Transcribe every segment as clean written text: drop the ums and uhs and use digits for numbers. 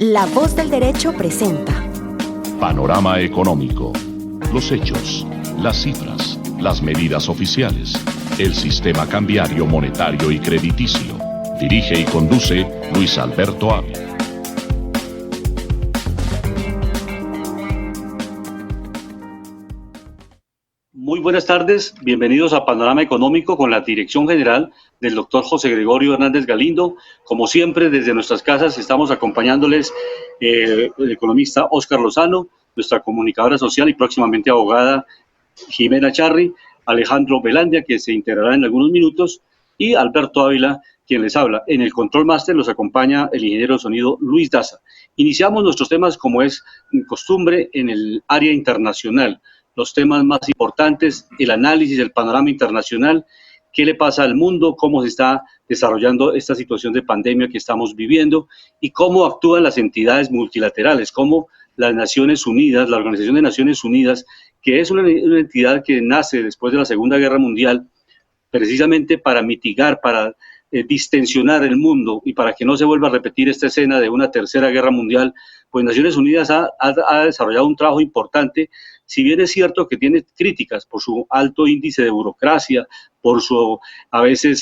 La Voz del Derecho presenta Panorama Económico. Los hechos, las cifras, las medidas oficiales, el sistema cambiario, monetario y crediticio. Dirige y conduce Luis Alberto Ávila. Muy buenas tardes, bienvenidos a Panorama Económico con la dirección general del doctor José Gregorio Hernández Galindo. Como siempre, desde nuestras casas estamos acompañándoles el economista Óscar Lozano, nuestra comunicadora social y próximamente abogada Jimena Charri, Alejandro Velandia, que se integrará en algunos minutos, y Alberto Ávila, quien les habla. En el Control Master los acompaña el ingeniero de sonido Luis Daza. Iniciamos nuestros temas, como es costumbre, en el área internacional. Los temas más importantes, el análisis del panorama internacional, qué le pasa al mundo, cómo se está desarrollando esta situación de pandemia que estamos viviendo y cómo actúan las entidades multilaterales, cómo las Naciones Unidas, la Organización de Naciones Unidas, que es una entidad que nace después de la Segunda Guerra Mundial, precisamente para mitigar, para distensionar el mundo y para que no se vuelva a repetir esta escena de una tercera guerra mundial, pues Naciones Unidas ha desarrollado un trabajo importante. Si bien es cierto que tiene críticas por su alto índice de burocracia, por su a veces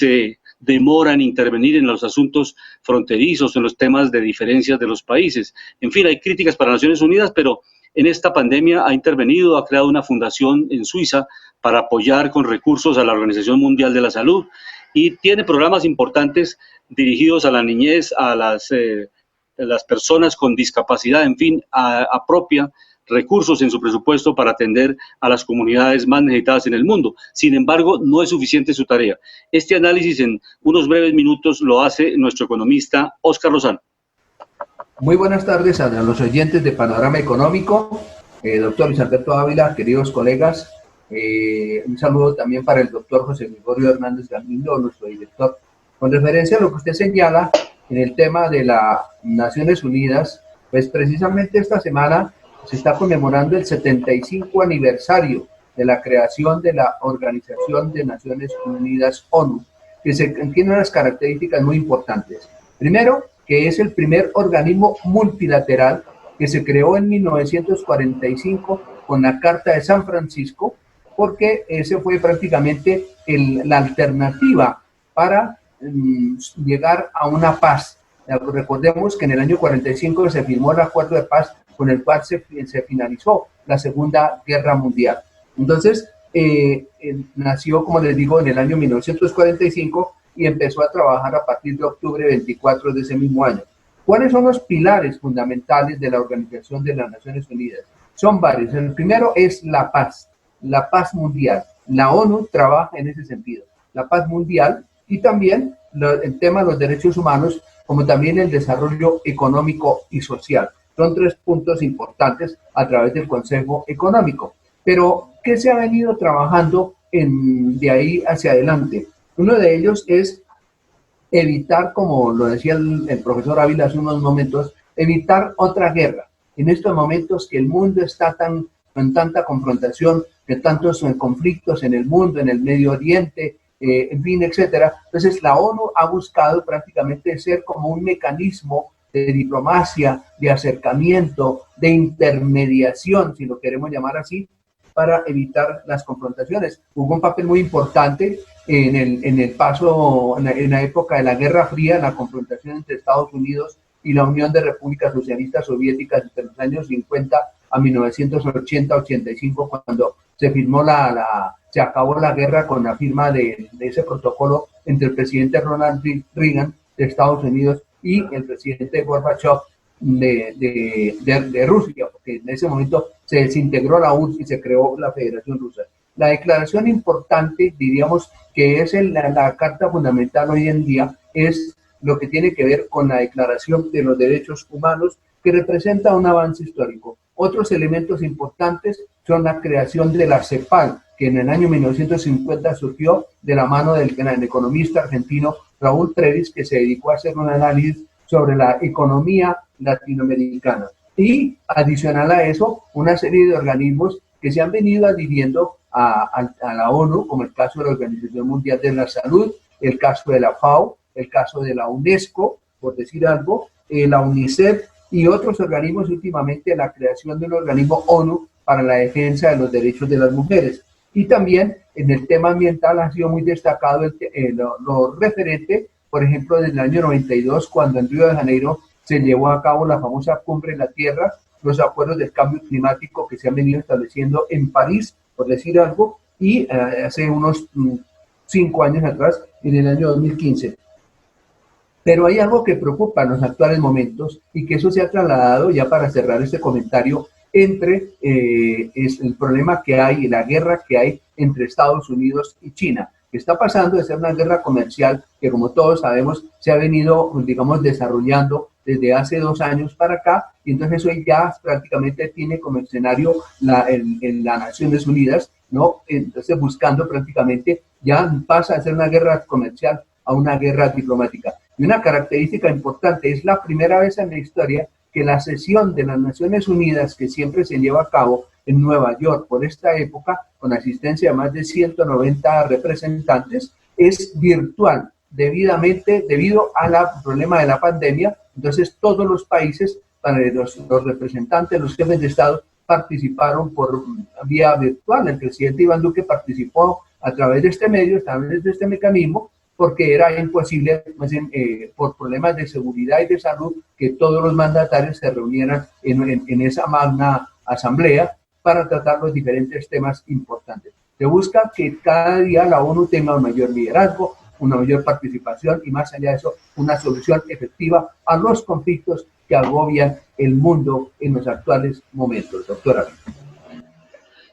demora en intervenir en los asuntos fronterizos, en los temas de diferencias de los países. En fin, hay críticas para Naciones Unidas, pero en esta pandemia ha intervenido, ha creado una fundación en Suiza para apoyar con recursos a la Organización Mundial de la Salud y tiene programas importantes dirigidos a la niñez, a las personas con discapacidad, en fin, apropia recursos en su presupuesto para atender a las comunidades más necesitadas en el mundo. Sin embargo, no es suficiente su tarea. Este análisis en unos breves minutos lo hace nuestro economista Óscar Lozano. Muy buenas tardes a los oyentes de Panorama Económico, doctor Luis Alberto Ávila, queridos colegas. Un saludo también para el doctor José Gregorio Hernández Galindo, nuestro director. Con referencia a lo que usted señala en el tema de las Naciones Unidas, pues precisamente esta semana se está conmemorando el 75 aniversario de la creación de la Organización de Naciones Unidas, ONU, que tiene unas características muy importantes. Primero, que es el primer organismo multilateral que se creó en 1945 con la Carta de San Francisco, porque ese fue prácticamente la alternativa para llegar a una paz. Recordemos que en el año 45 se firmó el acuerdo de paz con el cual se finalizó la Segunda Guerra Mundial. Entonces, nació, como les digo, en el año 1945 y empezó a trabajar a partir de octubre 24 de ese mismo año. ¿Cuáles son los pilares fundamentales de la Organización de las Naciones Unidas? Son varios. El primero es la paz mundial. La ONU trabaja en ese sentido, la paz mundial y también el tema de los derechos humanos, como también el desarrollo económico y social. Son tres puntos importantes a través del Consejo Económico. Pero, ¿qué se ha venido trabajando de ahí hacia adelante? Uno de ellos es evitar, como lo decía el profesor Ávila hace unos momentos, evitar otra guerra. En estos momentos que el mundo está con tanta confrontación, de tantos conflictos en el mundo, en el Medio Oriente, en fin, etcétera. Entonces, la ONU ha buscado prácticamente ser como un mecanismo de diplomacia, de acercamiento, de intermediación, si lo queremos llamar así, para evitar las confrontaciones. Jugó un papel muy importante en el paso, en la época de la Guerra Fría, en la confrontación entre Estados Unidos y la Unión de Repúblicas Socialistas Soviéticas entre los años 50 a 1980-85, cuando se firmó se acabó la guerra con la firma de ese protocolo entre el presidente Ronald Reagan de Estados Unidos y el presidente Gorbachev de Rusia, porque en ese momento se desintegró la URSS y se creó la Federación Rusa. La declaración importante, diríamos, que es la Carta Fundamental hoy en día, es lo que tiene que ver con la Declaración de los Derechos Humanos, que representa un avance histórico. Otros elementos importantes son la creación de la CEPAL, que en el año 1950 surgió de la mano del gran economista argentino Raúl Previs, que se dedicó a hacer un análisis sobre la economía latinoamericana. Y adicional a eso, una serie de organismos que se han venido adhiriendo a la ONU, como el caso de la Organización Mundial de la Salud, el caso de la FAO, el caso de la UNESCO, por decir algo, la UNICEF y otros organismos, últimamente la creación de un organismo ONU para la defensa de los derechos de las mujeres. Y también en el tema ambiental ha sido muy destacado lo referente, por ejemplo, desde el año 92, cuando en Río de Janeiro se llevó a cabo la famosa Cumbre en la Tierra, los acuerdos del cambio climático que se han venido estableciendo en París, por decir algo, y hace unos 5 años atrás, en el año 2015. Pero hay algo que preocupa en los actuales momentos y que eso se ha trasladado, ya para cerrar este comentario, entre es el problema que hay, la guerra que hay entre Estados Unidos y China, que está pasando de ser una guerra comercial que, como todos sabemos, se ha venido, digamos, desarrollando desde hace 2 años para acá, y entonces hoy ya prácticamente tiene como escenario en las Naciones Unidas, ¿no? Entonces buscando prácticamente, ya pasa a ser una guerra comercial a una guerra diplomática. Y una característica importante, es la primera vez en la historia que la sesión de las Naciones Unidas, que siempre se lleva a cabo en Nueva York por esta época, con asistencia de más de 190 representantes, es virtual, debido al problema de la pandemia. Entonces todos los países, los representantes, los jefes de Estado, participaron por vía virtual. El presidente Iván Duque participó a través de este medio, a través de este mecanismo, porque era imposible, por problemas de seguridad y de salud, que todos los mandatarios se reunieran en esa magna asamblea para tratar los diferentes temas importantes. Se busca que cada día la ONU tenga un mayor liderazgo, una mayor participación y, más allá de eso, una solución efectiva a los conflictos que agobian el mundo en los actuales momentos. Doctora.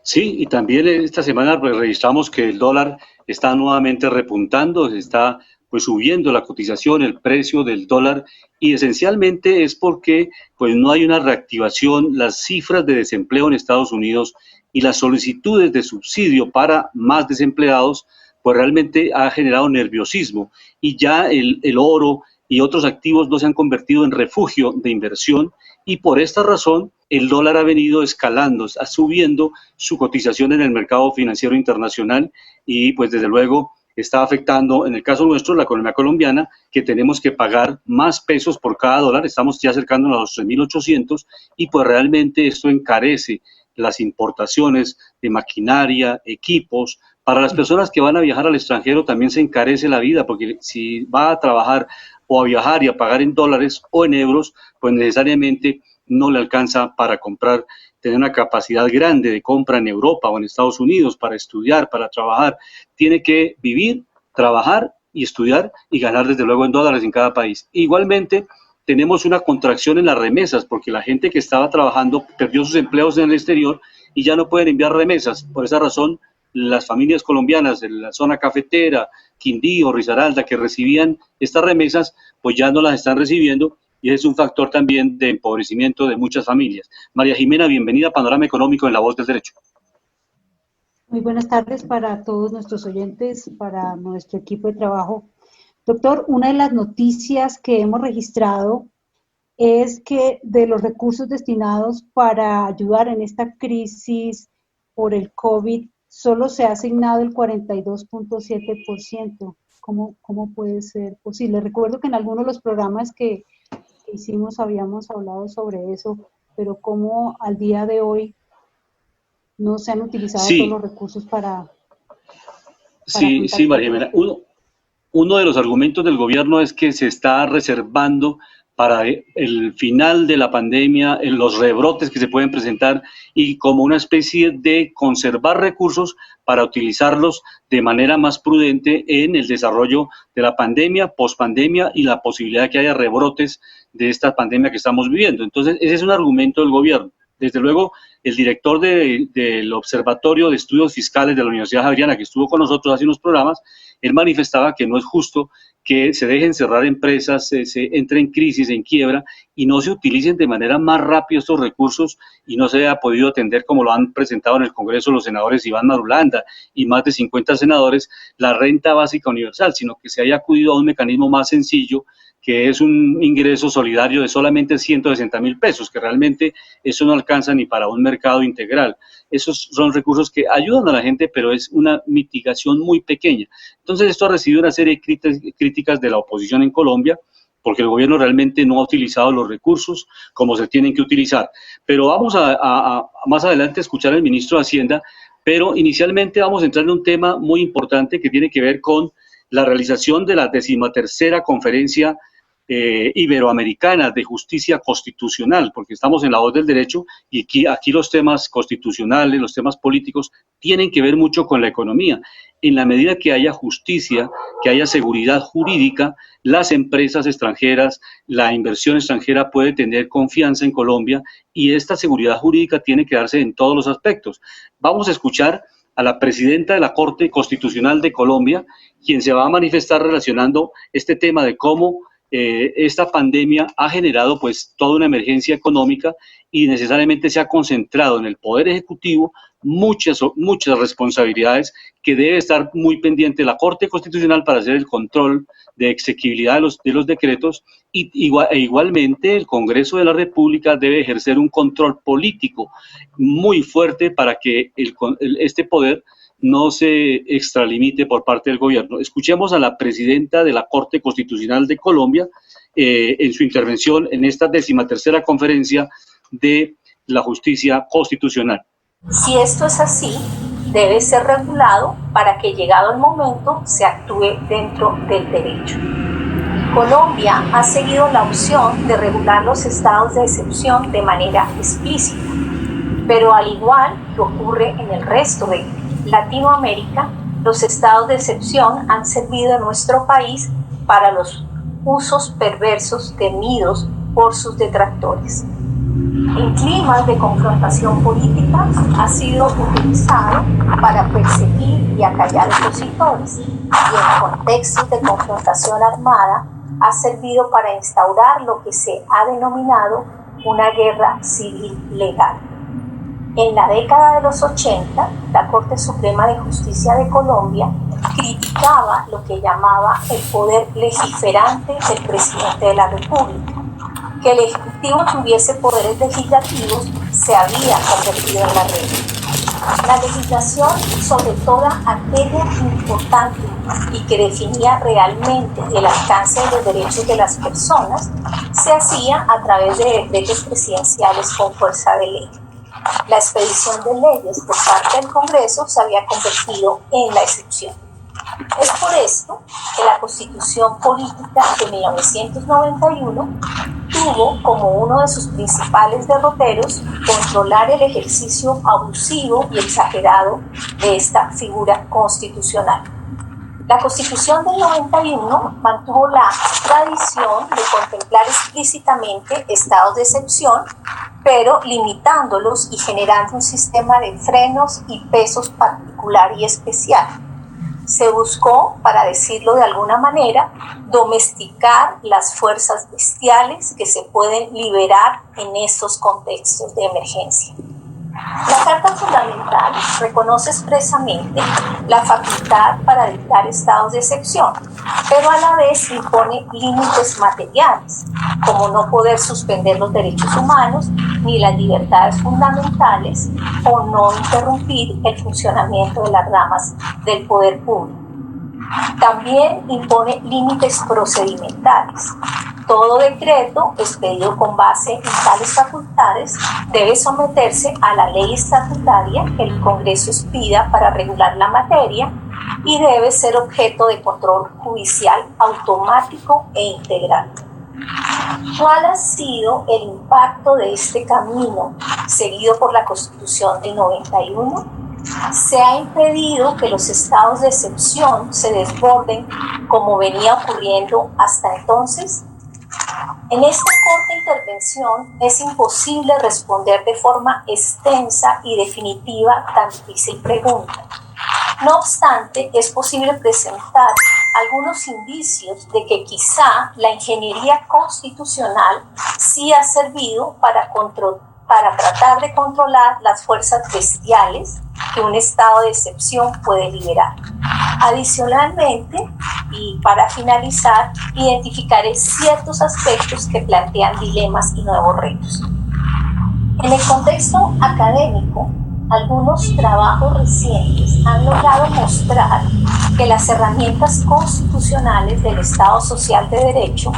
Sí, y también esta semana pues, registramos que el dólar está nuevamente repuntando, está pues subiendo la cotización, el precio del dólar, y esencialmente es porque pues no hay una reactivación. Las cifras de desempleo en Estados Unidos y las solicitudes de subsidio para más desempleados pues realmente ha generado nerviosismo, y ya el oro y otros activos no se han convertido en refugio de inversión, y por esta razón el dólar ha venido escalando, subiendo su cotización en el mercado financiero internacional, y pues desde luego está afectando, en el caso nuestro, la economía colombiana, que tenemos que pagar más pesos por cada dólar. Estamos ya acercándonos a los 3.800, y pues realmente esto encarece las importaciones de maquinaria, equipos. Para las personas que van a viajar al extranjero también se encarece la vida, porque si va a trabajar o a viajar y a pagar en dólares o en euros, pues necesariamente no le alcanza para comprar, tener una capacidad grande de compra en Europa o en Estados Unidos para estudiar, para trabajar. Tiene que vivir, trabajar y estudiar y ganar desde luego en dólares en cada país. Igualmente, tenemos una contracción en las remesas, porque la gente que estaba trabajando perdió sus empleos en el exterior y ya no pueden enviar remesas. Por esa razón, las familias colombianas de la zona cafetera, Quindío, Risaralda, que recibían estas remesas, pues ya no las están recibiendo, y es un factor también de empobrecimiento de muchas familias. María Jimena, bienvenida a Panorama Económico en La Voz del Derecho. Muy buenas tardes para todos nuestros oyentes, para nuestro equipo de trabajo. Doctor, una de las noticias que hemos registrado es que de los recursos destinados para ayudar en esta crisis por el COVID, solo se ha asignado el 42.7%. ¿Cómo puede ser posible? Recuerdo que en algunos de los programas que hicimos habíamos hablado sobre eso, pero ¿cómo al día de hoy no se han utilizado todos los recursos para sí, María Jimena. Uno de los argumentos del gobierno es que se está reservando para el final de la pandemia, en los rebrotes que se pueden presentar, y como una especie de conservar recursos para utilizarlos de manera más prudente en el desarrollo de la pandemia, pospandemia, y la posibilidad de que haya rebrotes de esta pandemia que estamos viviendo. Entonces, ese es un argumento del gobierno. Desde luego, el director del Observatorio de Estudios Fiscales de la Universidad Javeriana, que estuvo con nosotros hace unos programas, él manifestaba que no es justo que se dejen cerrar empresas, se entre en crisis, en quiebra, y no se utilicen de manera más rápida estos recursos, y no se haya podido atender, como lo han presentado en el Congreso los senadores Iván Marulanda y más de 50 senadores, la renta básica universal, sino que se haya acudido a un mecanismo más sencillo, que es un ingreso solidario de solamente 160.000 pesos, que realmente eso no alcanza ni para un mercado integral. Esos son recursos que ayudan a la gente, pero es una mitigación muy pequeña. Entonces, esto ha recibido una serie de críticas de la oposición en Colombia, porque el gobierno realmente no ha utilizado los recursos como se tienen que utilizar. Pero vamos a más adelante escuchar al ministro de Hacienda, pero inicialmente vamos a entrar en un tema muy importante que tiene que ver con la realización de la 13ª Conferencia Iberoamericana de Justicia Constitucional, porque estamos en la voz del derecho y aquí los temas constitucionales, los temas políticos tienen que ver mucho con la economía. En la medida que haya justicia, que haya seguridad jurídica, las empresas extranjeras, la inversión extranjera puede tener confianza en Colombia y esta seguridad jurídica tiene que darse en todos los aspectos. Vamos a escuchar a la presidenta de la Corte Constitucional de Colombia, quien se va a manifestar relacionando este tema de cómo esta pandemia ha generado pues toda una emergencia económica y necesariamente se ha concentrado en el Poder Ejecutivo muchas responsabilidades que debe estar muy pendiente la Corte Constitucional para hacer el control de exequibilidad de los decretos y igualmente el Congreso de la República debe ejercer un control político muy fuerte para que este poder no se extralimite por parte del gobierno. Escuchemos a la presidenta de la Corte Constitucional de Colombia en su intervención en esta 13ª Conferencia de la Justicia Constitucional. Si esto es así, debe ser regulado para que, llegado el momento, se actúe dentro del derecho. Colombia ha seguido la opción de regular los estados de excepción de manera explícita, pero al igual que ocurre en el resto de Latinoamérica, los estados de excepción han servido en nuestro país para los usos perversos temidos por sus detractores. En climas de confrontación política ha sido utilizado para perseguir y acallar opositores, y en contextos de confrontación armada ha servido para instaurar lo que se ha denominado una guerra civil legal. En la década de los 80, la Corte Suprema de Justicia de Colombia criticaba lo que llamaba el poder legiferante del presidente de la República. Que el Ejecutivo tuviese poderes legislativos se había convertido en la regla. La legislación sobre toda aquella importante y que definía realmente el alcance de los derechos de las personas se hacía a través de decretos presidenciales con fuerza de ley. La expedición de leyes por parte del Congreso se había convertido en la excepción. Es por esto que la Constitución Política de 1991 tuvo como uno de sus principales derroteros controlar el ejercicio abusivo y exagerado de esta figura constitucional. La Constitución del 91 mantuvo la tradición de contemplar explícitamente estados de excepción, pero limitándolos y generando un sistema de frenos y pesos particular y especial. Se buscó, para decirlo de alguna manera, domesticar las fuerzas bestiales que se pueden liberar en estos contextos de emergencia. La Carta Fundamental reconoce expresamente la facultad para dictar estados de excepción, pero a la vez impone límites materiales, como no poder suspender los derechos humanos ni las libertades fundamentales o no interrumpir el funcionamiento de las ramas del poder público. También impone límites procedimentales. Todo decreto expedido con base en tales facultades debe someterse a la ley estatutaria que el Congreso expida para regular la materia y debe ser objeto de control judicial automático e integral. ¿Cuál ha sido el impacto de este camino seguido por la Constitución del 91? Se ha impedido que los estados de excepción se desborden como venía ocurriendo hasta entonces. En esta corta intervención es imposible responder de forma extensa y definitiva tan difícil pregunta. No obstante, es posible presentar algunos indicios de que quizá la ingeniería constitucional sí ha servido para tratar de controlar las fuerzas bestiales que un estado de excepción puede liberar. Adicionalmente, y para finalizar, identificaré ciertos aspectos que plantean dilemas y nuevos retos. En el contexto académico, Algunos trabajos recientes han logrado mostrar que las herramientas constitucionales del Estado Social de Derecho,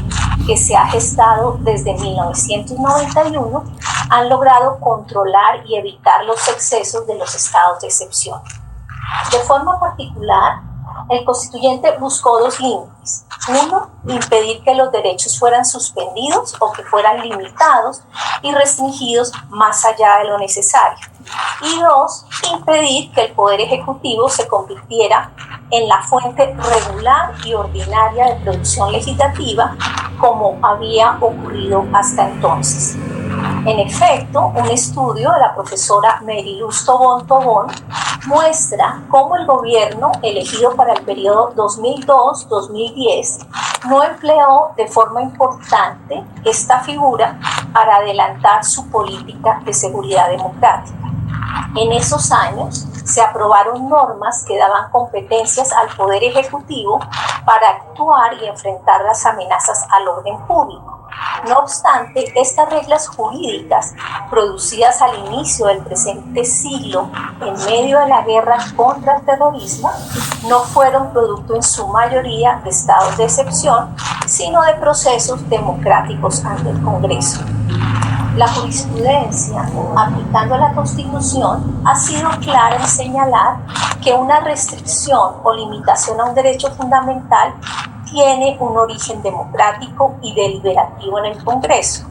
que se ha gestado desde 1991, han logrado controlar y evitar los excesos de los estados de excepción. De forma particular, el constituyente buscó dos límites. Uno, impedir que los derechos fueran suspendidos o que fueran limitados y restringidos más allá de lo necesario. Y dos, impedir que el Poder Ejecutivo se convirtiera en la fuente regular y ordinaria de producción legislativa, como había ocurrido hasta entonces. En efecto, un estudio de la profesora Meriluz Tobón Tobón muestra cómo el gobierno elegido para el periodo 2002-2010 no empleó de forma importante esta figura para adelantar su política de seguridad democrática. En esos años se aprobaron normas que daban competencias al Poder Ejecutivo para actuar y enfrentar las amenazas al orden público. No obstante, estas reglas jurídicas, producidas al inicio del presente siglo en medio de la guerra contra el terrorismo, no fueron producto en su mayoría de estados de excepción, sino de procesos democráticos ante el Congreso. La jurisprudencia, aplicando la Constitución, ha sido clara en señalar que una restricción o limitación a un derecho fundamental tiene un origen democrático y deliberativo en el Congreso.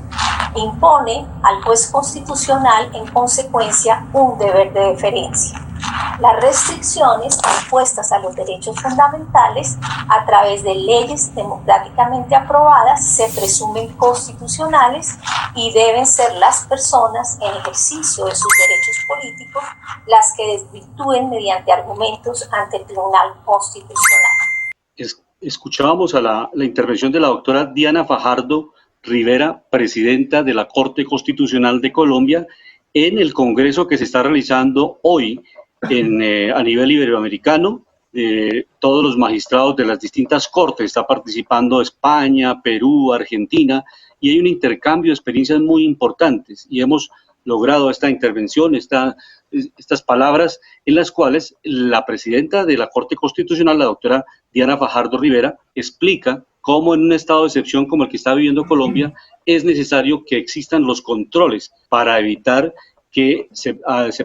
Impone al juez constitucional, en consecuencia, un deber de deferencia. Las restricciones impuestas a los derechos fundamentales a través de leyes democráticamente aprobadas se presumen constitucionales y deben ser las personas en ejercicio de sus derechos políticos las que desvirtúen mediante argumentos ante el Tribunal Constitucional. Escuchábamos a la intervención de la doctora Diana Fajardo Rivera, presidenta de la Corte Constitucional de Colombia, en el congreso que se está realizando hoy a nivel iberoamericano. Todos los magistrados de las distintas cortes, está participando España, Perú, Argentina, y hay un intercambio de experiencias muy importantes, y hemos logrado esta intervención, estas palabras en las cuales la presidenta de la Corte Constitucional, la doctora Diana Fajardo Rivera, explica cómo en un estado de excepción como el que está viviendo Colombia es necesario que existan los controles para evitar que se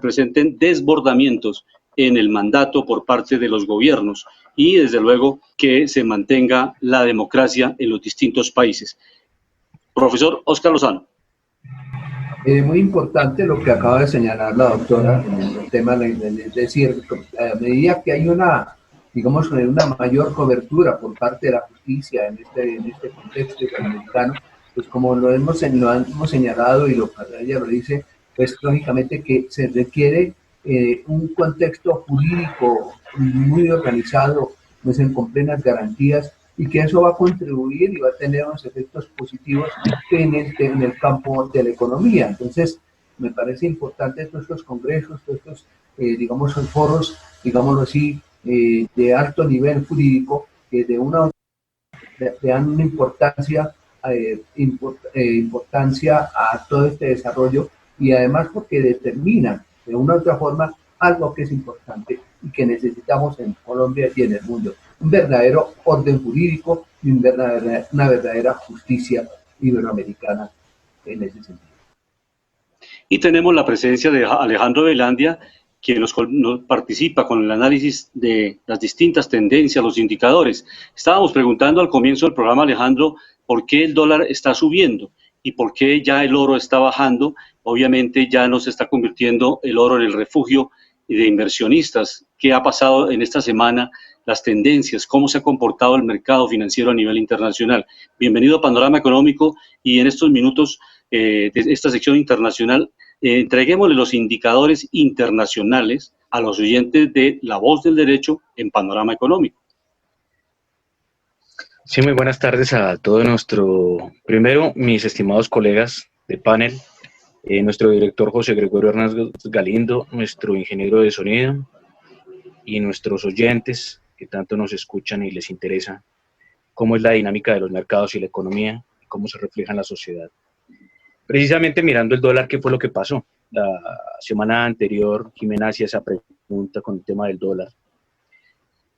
presenten desbordamientos en el mandato por parte de los gobiernos y, desde luego, que se mantenga la democracia en los distintos países. Profesor Óscar Lozano. Muy importante lo que acaba de señalar la doctora en el tema, es decir, a medida que hay una mayor cobertura por parte de la justicia en este contexto iberoamericano, pues como lo hemos señalado y lo que ella lo dice, pues lógicamente que se requiere un contexto jurídico muy organizado, pues con plenas garantías, y que eso va a contribuir y va a tener unos efectos positivos en el campo de la economía. Entonces, me parece importante todos estos congresos, todos estos, foros, digámoslo así, de alto nivel jurídico, que le dan una importancia a todo este desarrollo, y además porque determinan de una u otra forma algo que es importante y que necesitamos en Colombia y en el mundo: un verdadero orden jurídico y una verdadera justicia iberoamericana en ese sentido. Y tenemos la presencia de Alejandro Velandia, quien nos participa con el análisis de las distintas tendencias, los indicadores. Estábamos preguntando al comienzo del programa, Alejandro, por qué el dólar está subiendo y por qué ya el oro está bajando. Obviamente ya no se está convirtiendo el oro en el refugio de inversionistas. ¿Qué ha pasado en esta semana? Las tendencias, cómo se ha comportado el mercado financiero a nivel internacional. Bienvenido a Panorama Económico, y en estos minutos de esta sección internacional, entreguémosle los indicadores internacionales a los oyentes de La Voz del Derecho en Panorama Económico. Sí, muy buenas tardes a todos primero, mis estimados colegas de panel, nuestro director José Gregorio Hernández Galindo, nuestro ingeniero de sonido y nuestros oyentes que tanto nos escuchan y les interesa cómo es la dinámica de los mercados y la economía y cómo se refleja en la sociedad. Precisamente mirando el dólar, ¿qué fue lo que pasó? La semana anterior, Jimena hacía esa pregunta con el tema del dólar.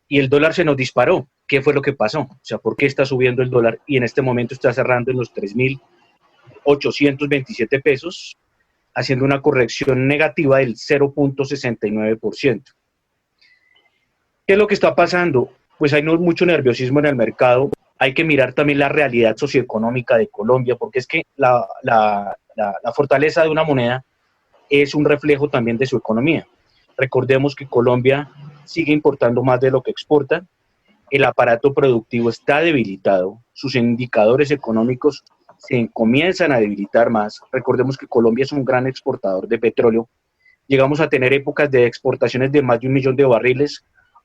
Y el dólar se nos disparó. ¿Qué fue lo que pasó? O sea, ¿por qué está subiendo el dólar? Y en este momento está cerrando en los 3.827 pesos, haciendo una corrección negativa del 0.69%. ¿Qué es lo que está pasando? Pues hay mucho nerviosismo en el mercado. Hay que mirar también la realidad socioeconómica de Colombia, porque es que la fortaleza de una moneda es un reflejo también de su economía. Recordemos que Colombia sigue importando más de lo que exporta, el aparato productivo está debilitado, sus indicadores económicos se comienzan a debilitar más. Recordemos que Colombia es un gran exportador de petróleo. Llegamos a tener épocas de exportaciones de más de 1 millón de barriles.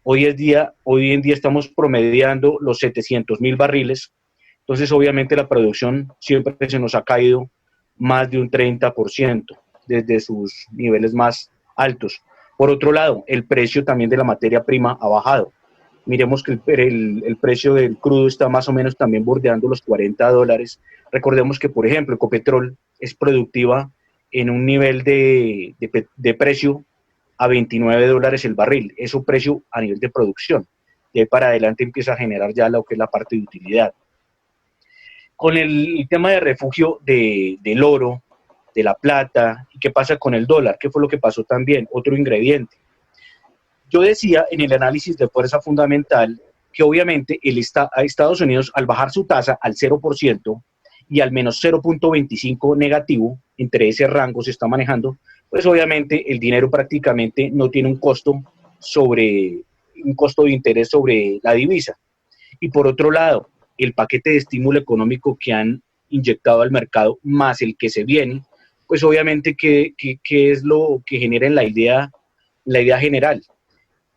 Hoy en día estamos promediando los 700.000 barriles. Entonces, obviamente, la producción siempre se nos ha caído más de un 30% desde sus niveles más altos. Por otro lado, el precio también de la materia prima ha bajado. Miremos que el precio del crudo está más o menos también bordeando los $40. Recordemos que, por ejemplo, Ecopetrol es productiva en un nivel de precio a $29 el barril. Es un precio a nivel de producción. De ahí para adelante empieza a generar ya lo que es la parte de utilidad. Con el tema de refugio del oro, de la plata, ¿y qué pasa con el dólar? ¿Qué fue lo que pasó también? Otro ingrediente. Yo decía en el análisis de fuerza fundamental que obviamente a Estados Unidos, al bajar su tasa al 0% y al menos 0.25 negativo, entre ese rango se está manejando, pues obviamente el dinero prácticamente no tiene un costo de interés sobre la divisa. Y por otro lado, el paquete de estímulo económico que han inyectado al mercado, más el que se viene, pues obviamente ¿qué es lo que genera en la idea general?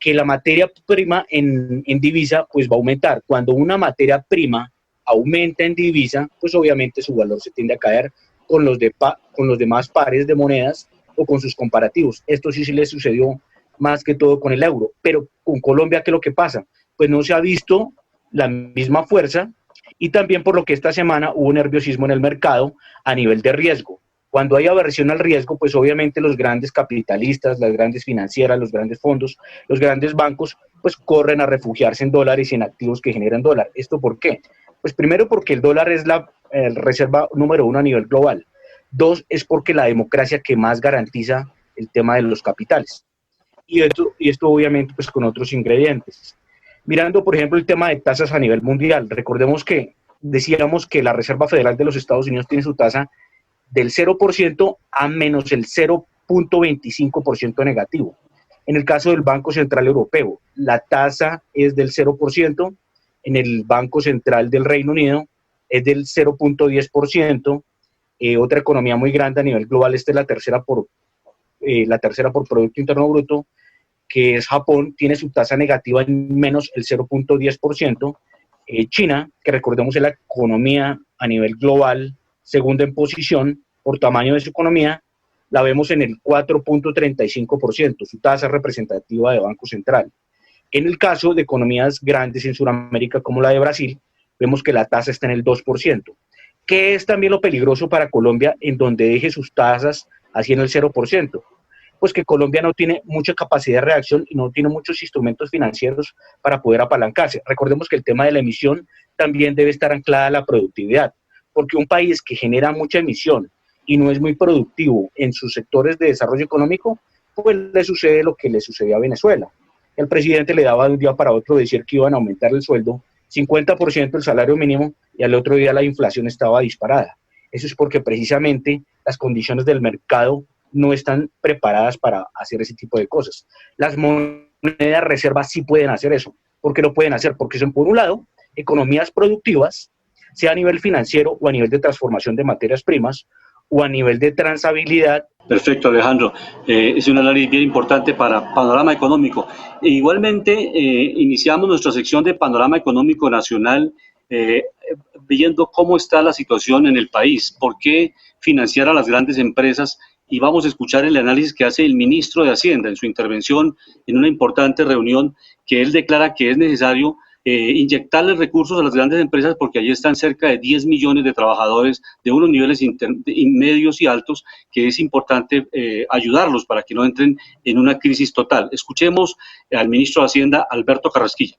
Que la materia prima en divisa pues va a aumentar. Cuando una materia prima aumenta en divisa, pues obviamente su valor se tiende a caer con los demás pares de monedas o con sus comparativos. Esto sí le sucedió más que todo con el euro, pero con Colombia, ¿qué es lo que pasa? Pues no se ha visto la misma fuerza y también por lo que esta semana hubo nerviosismo en el mercado a nivel de riesgo. Cuando hay aversión al riesgo, pues obviamente los grandes capitalistas, las grandes financieras, los grandes fondos, los grandes bancos, pues corren a refugiarse en dólares y en activos que generan dólar. ¿Esto por qué? Pues primero porque el dólar es la reserva número 1 a nivel global. 2, es porque la democracia que más garantiza el tema de los capitales. Y esto obviamente pues con otros ingredientes. Mirando, por ejemplo, el tema de tasas a nivel mundial, recordemos que decíamos que la Reserva Federal de los Estados Unidos tiene su tasa del 0% a menos el 0.25% negativo. En el caso del Banco Central Europeo, la tasa es del 0%, en el Banco Central del Reino Unido es del 0.10%, otra economía muy grande a nivel global, esta es la tercera por Producto Interno Bruto, que es Japón, tiene su tasa negativa en menos el 0.10%, China, que recordemos es la economía a nivel global segunda en posición por tamaño de su economía, la vemos en el 4.35%, su tasa representativa de Banco Central. En el caso de economías grandes en Sudamérica como la de Brasil, vemos que la tasa está en el 2%. ¿Qué es también lo peligroso para Colombia en donde deje sus tasas así en el 0%? Pues que Colombia no tiene mucha capacidad de reacción y no tiene muchos instrumentos financieros para poder apalancarse. Recordemos que el tema de la emisión también debe estar anclada a la productividad, porque un país que genera mucha emisión y no es muy productivo en sus sectores de desarrollo económico, pues le sucede lo que le sucedió a Venezuela. El presidente le daba de un día para otro decir que iban a aumentar el sueldo 50% el salario mínimo y al otro día la inflación estaba disparada. Eso es porque precisamente las condiciones del mercado no están preparadas para hacer ese tipo de cosas. Las monedas reservas sí pueden hacer eso. ¿Por qué lo pueden hacer? Porque son, por un lado, economías productivas, sea a nivel financiero o a nivel de transformación de materias primas o a nivel de transabilidad. Perfecto, Alejandro. Es un análisis bien importante para Panorama Económico. E igualmente, iniciamos nuestra sección de Panorama Económico Nacional viendo cómo está la situación en el país, por qué financiar a las grandes empresas, y vamos a escuchar el análisis que hace el ministro de Hacienda en su intervención en una importante reunión, que él declara que es necesario inyectarles recursos a las grandes empresas porque allí están cerca de 10 millones de trabajadores de unos niveles medios y altos que es importante ayudarlos para que no entren en una crisis total. Escuchemos al ministro de Hacienda, Alberto Carrasquilla.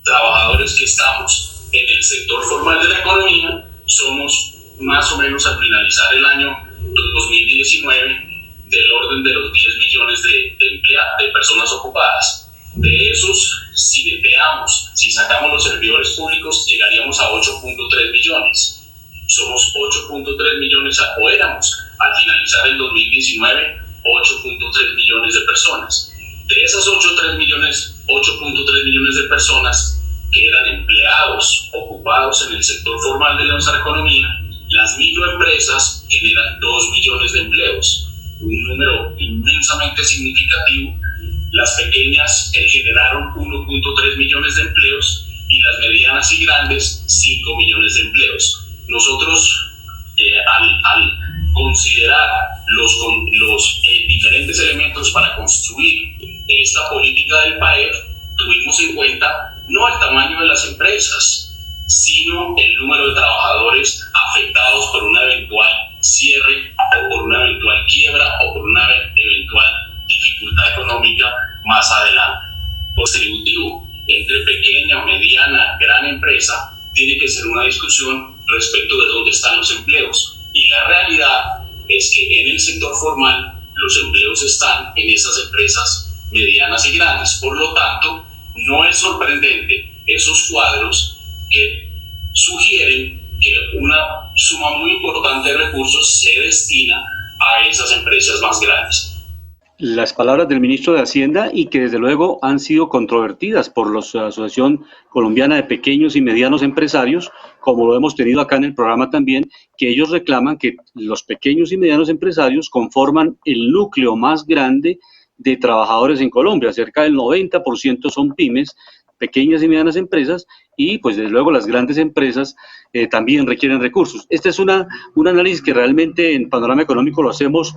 Trabajadores que estamos en el sector formal de la economía somos más o menos al finalizar el año 2019 del orden de los 10 millones de personas ocupadas. De esos, si sacamos los servidores públicos, llegaríamos a 8.3 millones. Somos 8.3 millones, o éramos al finalizar el 2019, 8.3 millones de personas. De esas 8.3 millones de personas que eran empleados ocupados en el sector formal de nuestra economía, las microempresas generan 2 millones de empleos, un número inmensamente significativo. Las pequeñas generaron 1.3 millones de empleos y las medianas y grandes 5 millones de empleos. Nosotros, al considerar los diferentes elementos para construir esta política del PAEF, tuvimos en cuenta no el tamaño de las empresas, sino el número de trabajadores afectados por una eventual cierre o por una eventual quiebra o por una eventual dificultad económica más adelante. Contributivo entre pequeña, mediana, gran empresa tiene que ser una discusión respecto de dónde están los empleos. Y la realidad es que en el sector formal los empleos están en esas empresas medianas y grandes. Por lo tanto, no es sorprendente esos cuadros que sugieren que una suma muy importante de recursos se destina a esas empresas más grandes. Las palabras del ministro de Hacienda y que desde luego han sido controvertidas por la Asociación Colombiana de Pequeños y Medianos Empresarios, como lo hemos tenido acá en el programa también, que ellos reclaman que los pequeños y medianos empresarios conforman el núcleo más grande de trabajadores en Colombia. Cerca del 90% son pymes, pequeñas y medianas empresas, y pues desde luego las grandes empresas también requieren recursos. Este es un análisis que realmente en Panorama Económico lo hacemos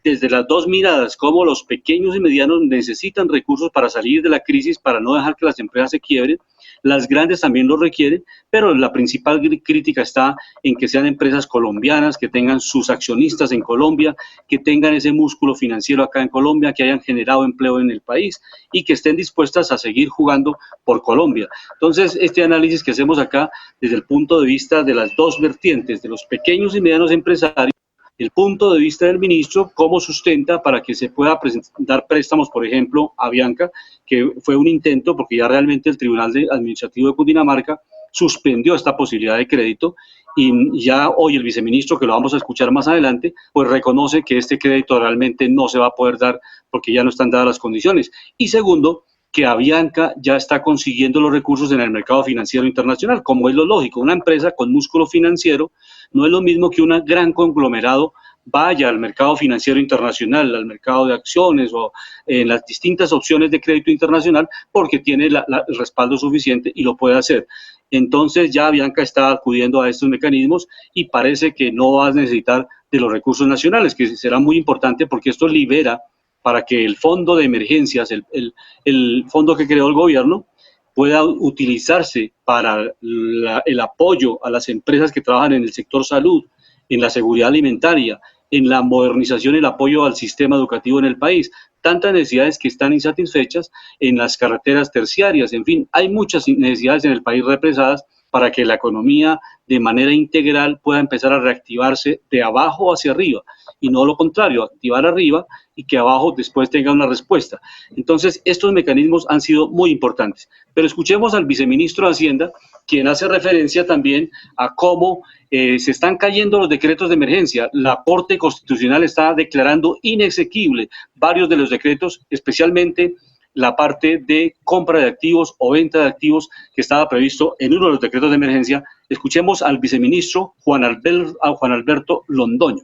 desde las dos miradas, cómo los pequeños y medianos necesitan recursos para salir de la crisis, para no dejar que las empresas se quiebren. Las grandes también lo requieren, pero la principal crítica está en que sean empresas colombianas, que tengan sus accionistas en Colombia, que tengan ese músculo financiero acá en Colombia, que hayan generado empleo en el país y que estén dispuestas a seguir jugando por Colombia. Entonces, este análisis que hacemos acá desde el punto de vista de las dos vertientes, de los pequeños y medianos empresarios, el punto de vista del ministro, cómo sustenta para que se pueda dar préstamos, por ejemplo, a Avianca, que fue un intento, porque ya realmente el Tribunal Administrativo de Cundinamarca suspendió esta posibilidad de crédito, y ya hoy el viceministro, que lo vamos a escuchar más adelante, pues reconoce que este crédito realmente no se va a poder dar porque ya no están dadas las condiciones. Y segundo, que Avianca ya está consiguiendo los recursos en el mercado financiero internacional, como es lo lógico. Una empresa con músculo financiero no es lo mismo que un gran conglomerado vaya al mercado financiero internacional, al mercado de acciones o en las distintas opciones de crédito internacional, porque tiene el respaldo suficiente y lo puede hacer. Entonces ya Avianca está acudiendo a estos mecanismos y parece que no va a necesitar de los recursos nacionales, que será muy importante porque esto libera para que el fondo de emergencias, el fondo que creó el gobierno, pueda utilizarse para el apoyo a las empresas que trabajan en el sector salud, en la seguridad alimentaria, en la modernización y el apoyo al sistema educativo en el país. Tantas necesidades que están insatisfechas en las carreteras terciarias, en fin, hay muchas necesidades en el país represadas para que la economía de manera integral pueda empezar a reactivarse de abajo hacia arriba, y no lo contrario, activar arriba y que abajo después tenga una respuesta. Entonces, estos mecanismos han sido muy importantes. Pero escuchemos al viceministro de Hacienda, quien hace referencia también a cómo se están cayendo los decretos de emergencia. La Corte Constitucional está declarando inexequible varios de los decretos, especialmente la parte de compra de activos o venta de activos que estaba previsto en uno de los decretos de emergencia. Escuchemos al viceministro Juan Alberto Londoño.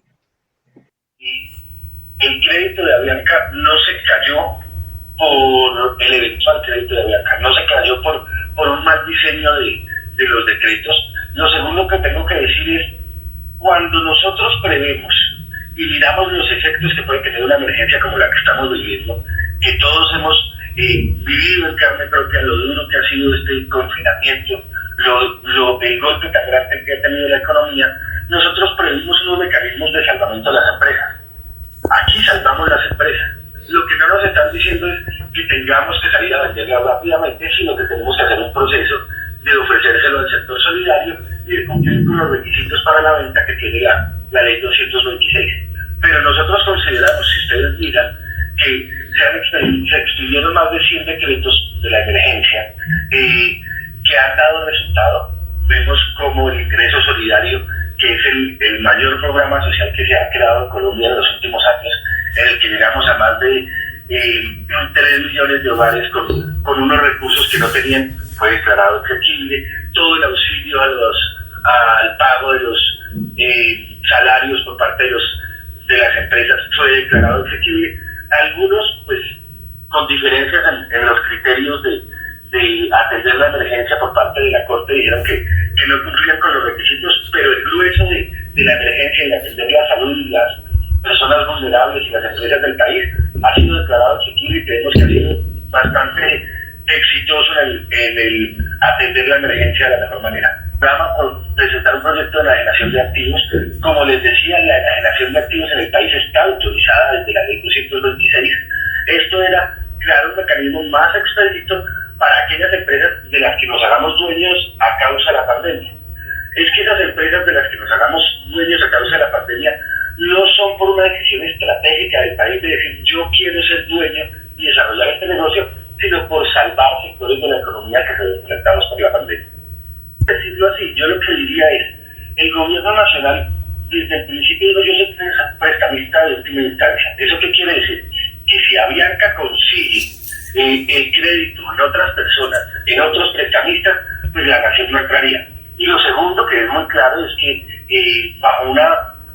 El crédito de Avianca no se cayó por el eventual crédito de Avianca, no se cayó por un mal diseño de los decretos. Lo segundo que tengo que decir es, cuando nosotros prevemos y miramos los efectos que puede tener una emergencia como la que estamos viviendo, que todos hemos vivido en carne propia lo duro que ha sido este confinamiento, el golpe tan grande que ha tenido la economía, nosotros previmos unos mecanismos de salvamento de las empresas. Aquí salvamos las empresas. Lo que no nos están diciendo es que tengamos que salir a venderla rápidamente, sino que tenemos que hacer un proceso de ofrecérselo al sector solidario y de cumplir con los requisitos para la venta que tiene la ley 226. Pero nosotros consideramos, si ustedes miran, que se expidieron más de 100 decretos de la emergencia que han dado resultado. Vemos como el ingreso solidario, que es el mayor programa social que se ha creado en Colombia en los últimos años, en el que llegamos a más de 3 millones de hogares con unos recursos que no tenían, fue declarado exequible. Todo el auxilio al pago de los salarios por parte de las empresas fue declarado exequible. Algunos, pues, con diferencias en los criterios de atender la emergencia por parte de la Corte, dijeron que no cumplían con los requisitos, pero el grueso de la emergencia y de atender la salud y las personas vulnerables y las empresas del país ha sido declarado exequible, y creemos que ha sido bastante exitoso en el atender la emergencia de la mejor manera. Vamos a presentar un proyecto de enajenación de activos. Como les decía, la enajenación de activos en el país está autorizada desde la ley 226. Esto era crear un mecanismo más expedito para aquellas empresas de las que nos hagamos dueños a causa de la pandemia. Es que esas empresas de las que nos hagamos dueños a causa de la pandemia no son por una decisión estratégica del país de decir yo quiero ser dueño y desarrollar este negocio, sino por salvar sectores de la economía que se ven enfrentados por la pandemia. Decirlo así, yo lo que diría es, el gobierno nacional desde el principio dijo yo soy prestamista de última instancia. ¿Eso qué quiere decir? Que si Avianca consigue el crédito en otras personas, en otros prestamistas, pues la nación no entraría. Y lo segundo, que es muy claro, es que bajo una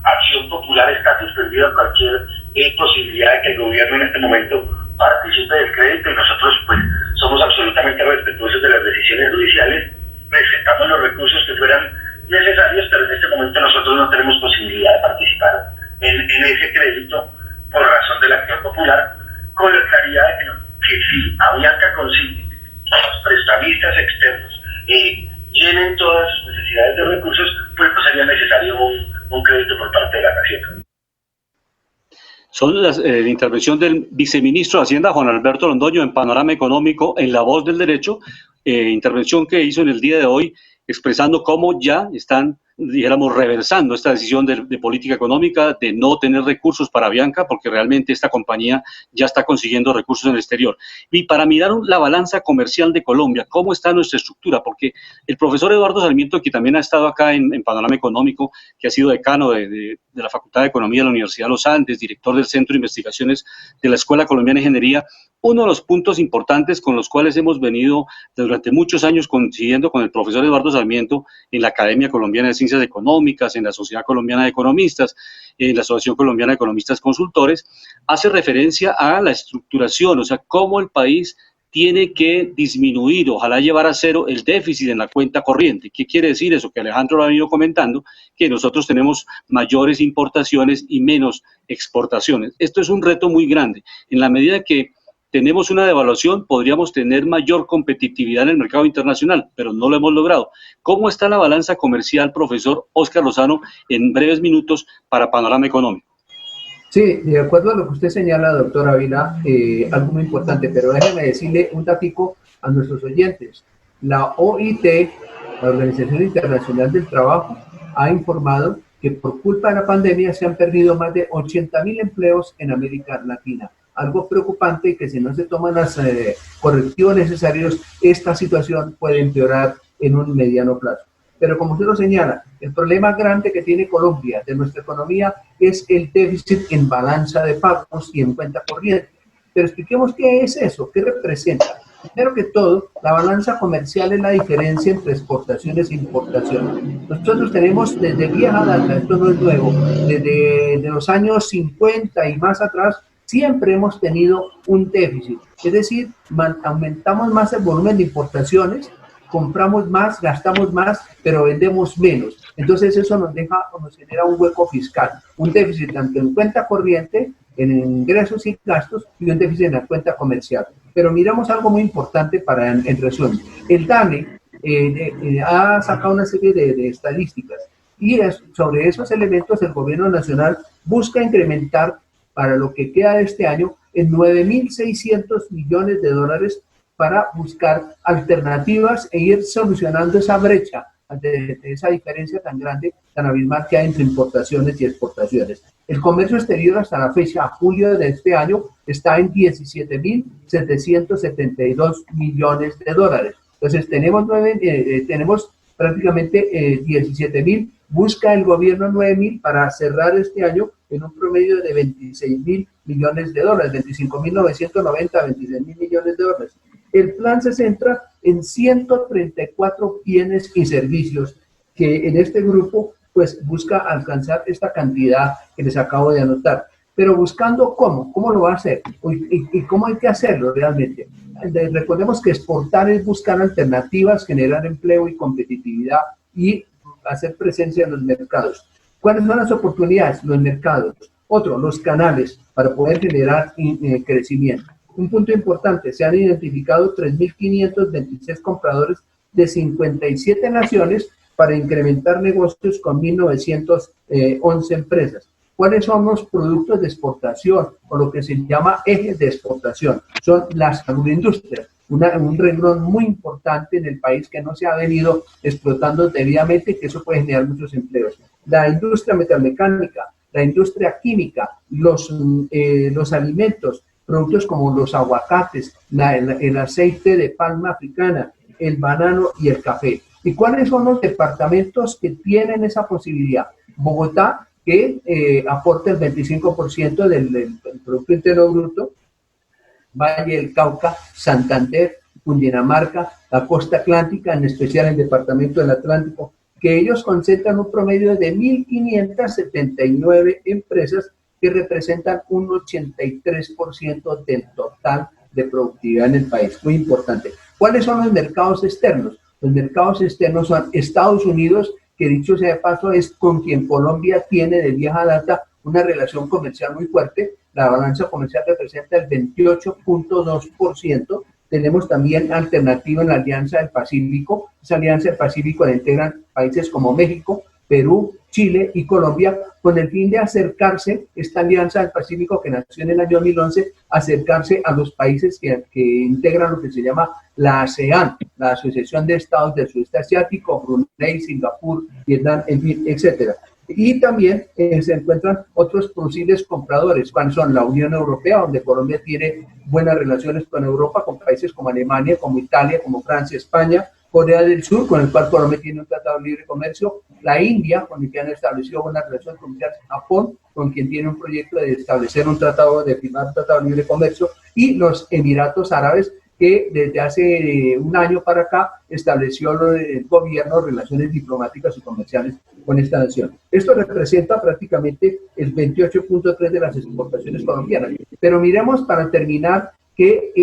acción popular está suspendida cualquier posibilidad de que el gobierno en este momento participe del crédito, y nosotros pues somos absolutamente respetuosos de las decisiones judiciales, presentamos los recursos que fueran necesarios, pero en este momento nosotros no tenemos posibilidad de participar en ese crédito por razón de la acción popular, con la claridad de que si Avianca consigue que los prestamistas externos llenen todas sus necesidades de recursos, pues no sería necesario un crédito por parte de la nación. Son la intervención del viceministro de Hacienda, Juan Alberto Londoño, en Panorama Económico, en La Voz del Derecho, intervención que hizo en el día de hoy, expresando cómo ya están, dijéramos, reversando esta decisión de política económica de no tener recursos para Avianca, porque realmente esta compañía ya está consiguiendo recursos en el exterior. Y para mirar la balanza comercial de Colombia, cómo está nuestra estructura, porque el profesor Eduardo Sarmiento, que también ha estado acá en Panorama Económico, que ha sido decano de la Facultad de Economía de la Universidad de los Andes, director del Centro de Investigaciones de la Escuela Colombiana de Ingeniería, uno de los puntos importantes con los cuales hemos venido durante muchos años coincidiendo con el profesor Eduardo Sarmiento en la Academia Colombiana de Ciencias Económicas, en la Sociedad Colombiana de Economistas, en la Asociación Colombiana de Economistas Consultores, hace referencia a la estructuración, o sea, cómo el país tiene que disminuir, ojalá llevar a cero el déficit en la cuenta corriente. ¿Qué quiere decir eso? Que Alejandro lo ha venido comentando, que nosotros tenemos mayores importaciones y menos exportaciones. Esto es un reto muy grande. En la medida que tenemos una devaluación, podríamos tener mayor competitividad en el mercado internacional, pero no lo hemos logrado. ¿Cómo está la balanza comercial, profesor Óscar Lozano, en breves minutos para Panorama Económico? Sí, de acuerdo a lo que usted señala, doctor Ávila, algo muy importante, pero déjeme decirle un datico a nuestros oyentes. La OIT, la Organización Internacional del Trabajo, ha informado que por culpa de la pandemia se han perdido más de 80.000 empleos en América Latina. Algo preocupante, y que si no se toman los correctivos necesarios, esta situación puede empeorar en un mediano plazo. Pero como usted lo señala, el problema grande que tiene Colombia de nuestra economía es el déficit en balanza de pagos y en cuenta corriente. Pero expliquemos qué es eso, qué representa. Primero que todo, la balanza comercial es la diferencia entre exportaciones e importaciones. Nosotros tenemos desde vieja data, esto no es nuevo, desde los años 50 y más atrás, siempre hemos tenido un déficit. Es decir, aumentamos más el volumen de importaciones, compramos más, gastamos más, pero vendemos menos. Entonces eso nos genera un hueco fiscal, un déficit tanto en cuenta corriente, en ingresos y gastos, y un déficit en la cuenta comercial. Pero miramos algo muy importante para en resumen. El DANE ha sacado una serie de estadísticas y sobre esos elementos el gobierno nacional busca incrementar para lo que queda de este año en 9.600 millones de dólares para buscar alternativas e ir solucionando esa brecha, de esa diferencia tan grande, tan abismal que hay entre importaciones y exportaciones. El comercio exterior hasta la fecha, a julio de este año, está en 17.772 millones de dólares. Entonces tenemos prácticamente 17.000, busca el gobierno 9.000 para cerrar este año en un promedio de 26.000 millones de dólares, 25.990 a 26.000 millones de dólares. El plan se centra en 134 bienes y servicios que en este grupo pues busca alcanzar esta cantidad que les acabo de anotar. Pero buscando cómo lo va a hacer y cómo hay que hacerlo realmente. Recordemos que exportar es buscar alternativas, generar empleo y competitividad y hacer presencia en los mercados. ¿Cuáles son las oportunidades? Los mercados. Otro, los canales para poder generar crecimiento. Un punto importante, se han identificado 3.526 compradores de 57 naciones para incrementar negocios con 1.911 empresas. ¿Cuáles son los productos de exportación o lo que se llama ejes de exportación? Son las agroindustrias, un renglón muy importante en el país que no se ha venido explotando debidamente, que eso puede generar muchos empleos. La industria metalmecánica, la industria química, los alimentos, productos como los aguacates, el aceite de palma africana, el banano y el café. ¿Y cuáles son los departamentos que tienen esa posibilidad? Bogotá, que aporta el 25% del Producto Interno Bruto, Valle del Cauca, Santander, Cundinamarca, la costa atlántica, en especial el departamento del Atlántico, que ellos concentran un promedio de 1.579 empresas que representan un 83% del total de productividad en el país. Muy importante. ¿Cuáles son los mercados externos? Los mercados externos son Estados Unidos, que dicho sea de paso es con quien Colombia tiene de vieja data una relación comercial muy fuerte. La balanza comercial representa el 28.2%. Tenemos también alternativa en la Alianza del Pacífico. Esa Alianza del Pacífico la integran países como México, Perú, Chile y Colombia, con el fin de acercarse, esta Alianza del Pacífico que nació en el año 2011, acercarse a los países que integran lo que se llama la ASEAN, la Asociación de Estados del Sudeste Asiático, Brunei, Singapur, Vietnam, en fin, etcétera. Y también se encuentran otros posibles compradores, cuáles son la Unión Europea, donde Colombia tiene buenas relaciones con Europa, con países como Alemania, como Italia, como Francia, España, Corea del Sur, con el cual Colombia tiene un tratado de libre comercio, la India, con el que han establecido buenas relaciones comerciales, Japón, con quien tiene un proyecto de establecer de firmar un tratado de libre comercio, y los Emiratos Árabes, que desde hace un año para acá estableció el gobierno relaciones diplomáticas y comerciales con esta nación. Esto representa prácticamente el 28.3% de las exportaciones colombianas. Pero miremos para terminar que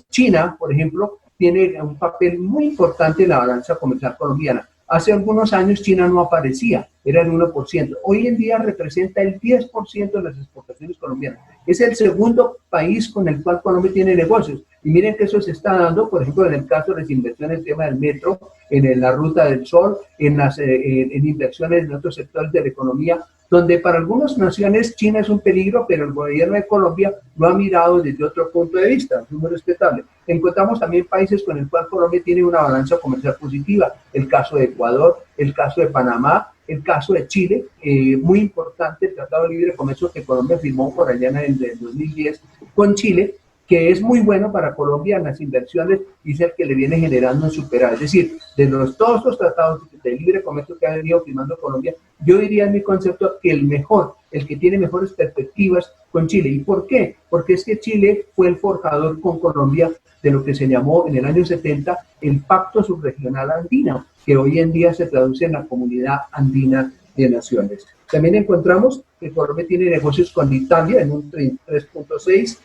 China, por ejemplo, tiene un papel muy importante en la balanza comercial colombiana. Hace algunos años China no aparecía, era el 1%. Hoy en día representa el 10% de las exportaciones colombianas. Es el segundo país con el cual Colombia tiene negocios. Y miren que eso se está dando, por ejemplo, en el caso de las inversiones en el tema del metro, en la Ruta del Sol, en inversiones en otros sectores de la economía, donde para algunas naciones China es un peligro, pero el gobierno de Colombia lo ha mirado desde otro punto de vista, es muy respetable. Encontramos también países con el cual Colombia tiene una balanza comercial positiva, el caso de Ecuador, el caso de Panamá, el caso de Chile, muy importante el Tratado de Libre Comercio que Colombia firmó por allá en el 2010 con Chile, que es muy bueno para Colombia en las inversiones y es el que le viene generando un superávit. Es decir, de todos los tratados de libre comercio que ha venido firmando Colombia, yo diría en mi concepto que el que tiene mejores perspectivas con Chile. ¿Y por qué? Porque es que Chile fue el forjador con Colombia de lo que se llamó en el año 70 el Pacto Subregional Andino, que hoy en día se traduce en la Comunidad Andina de Naciones. También encontramos que Colombia tiene negocios con Italia en un 3.6%,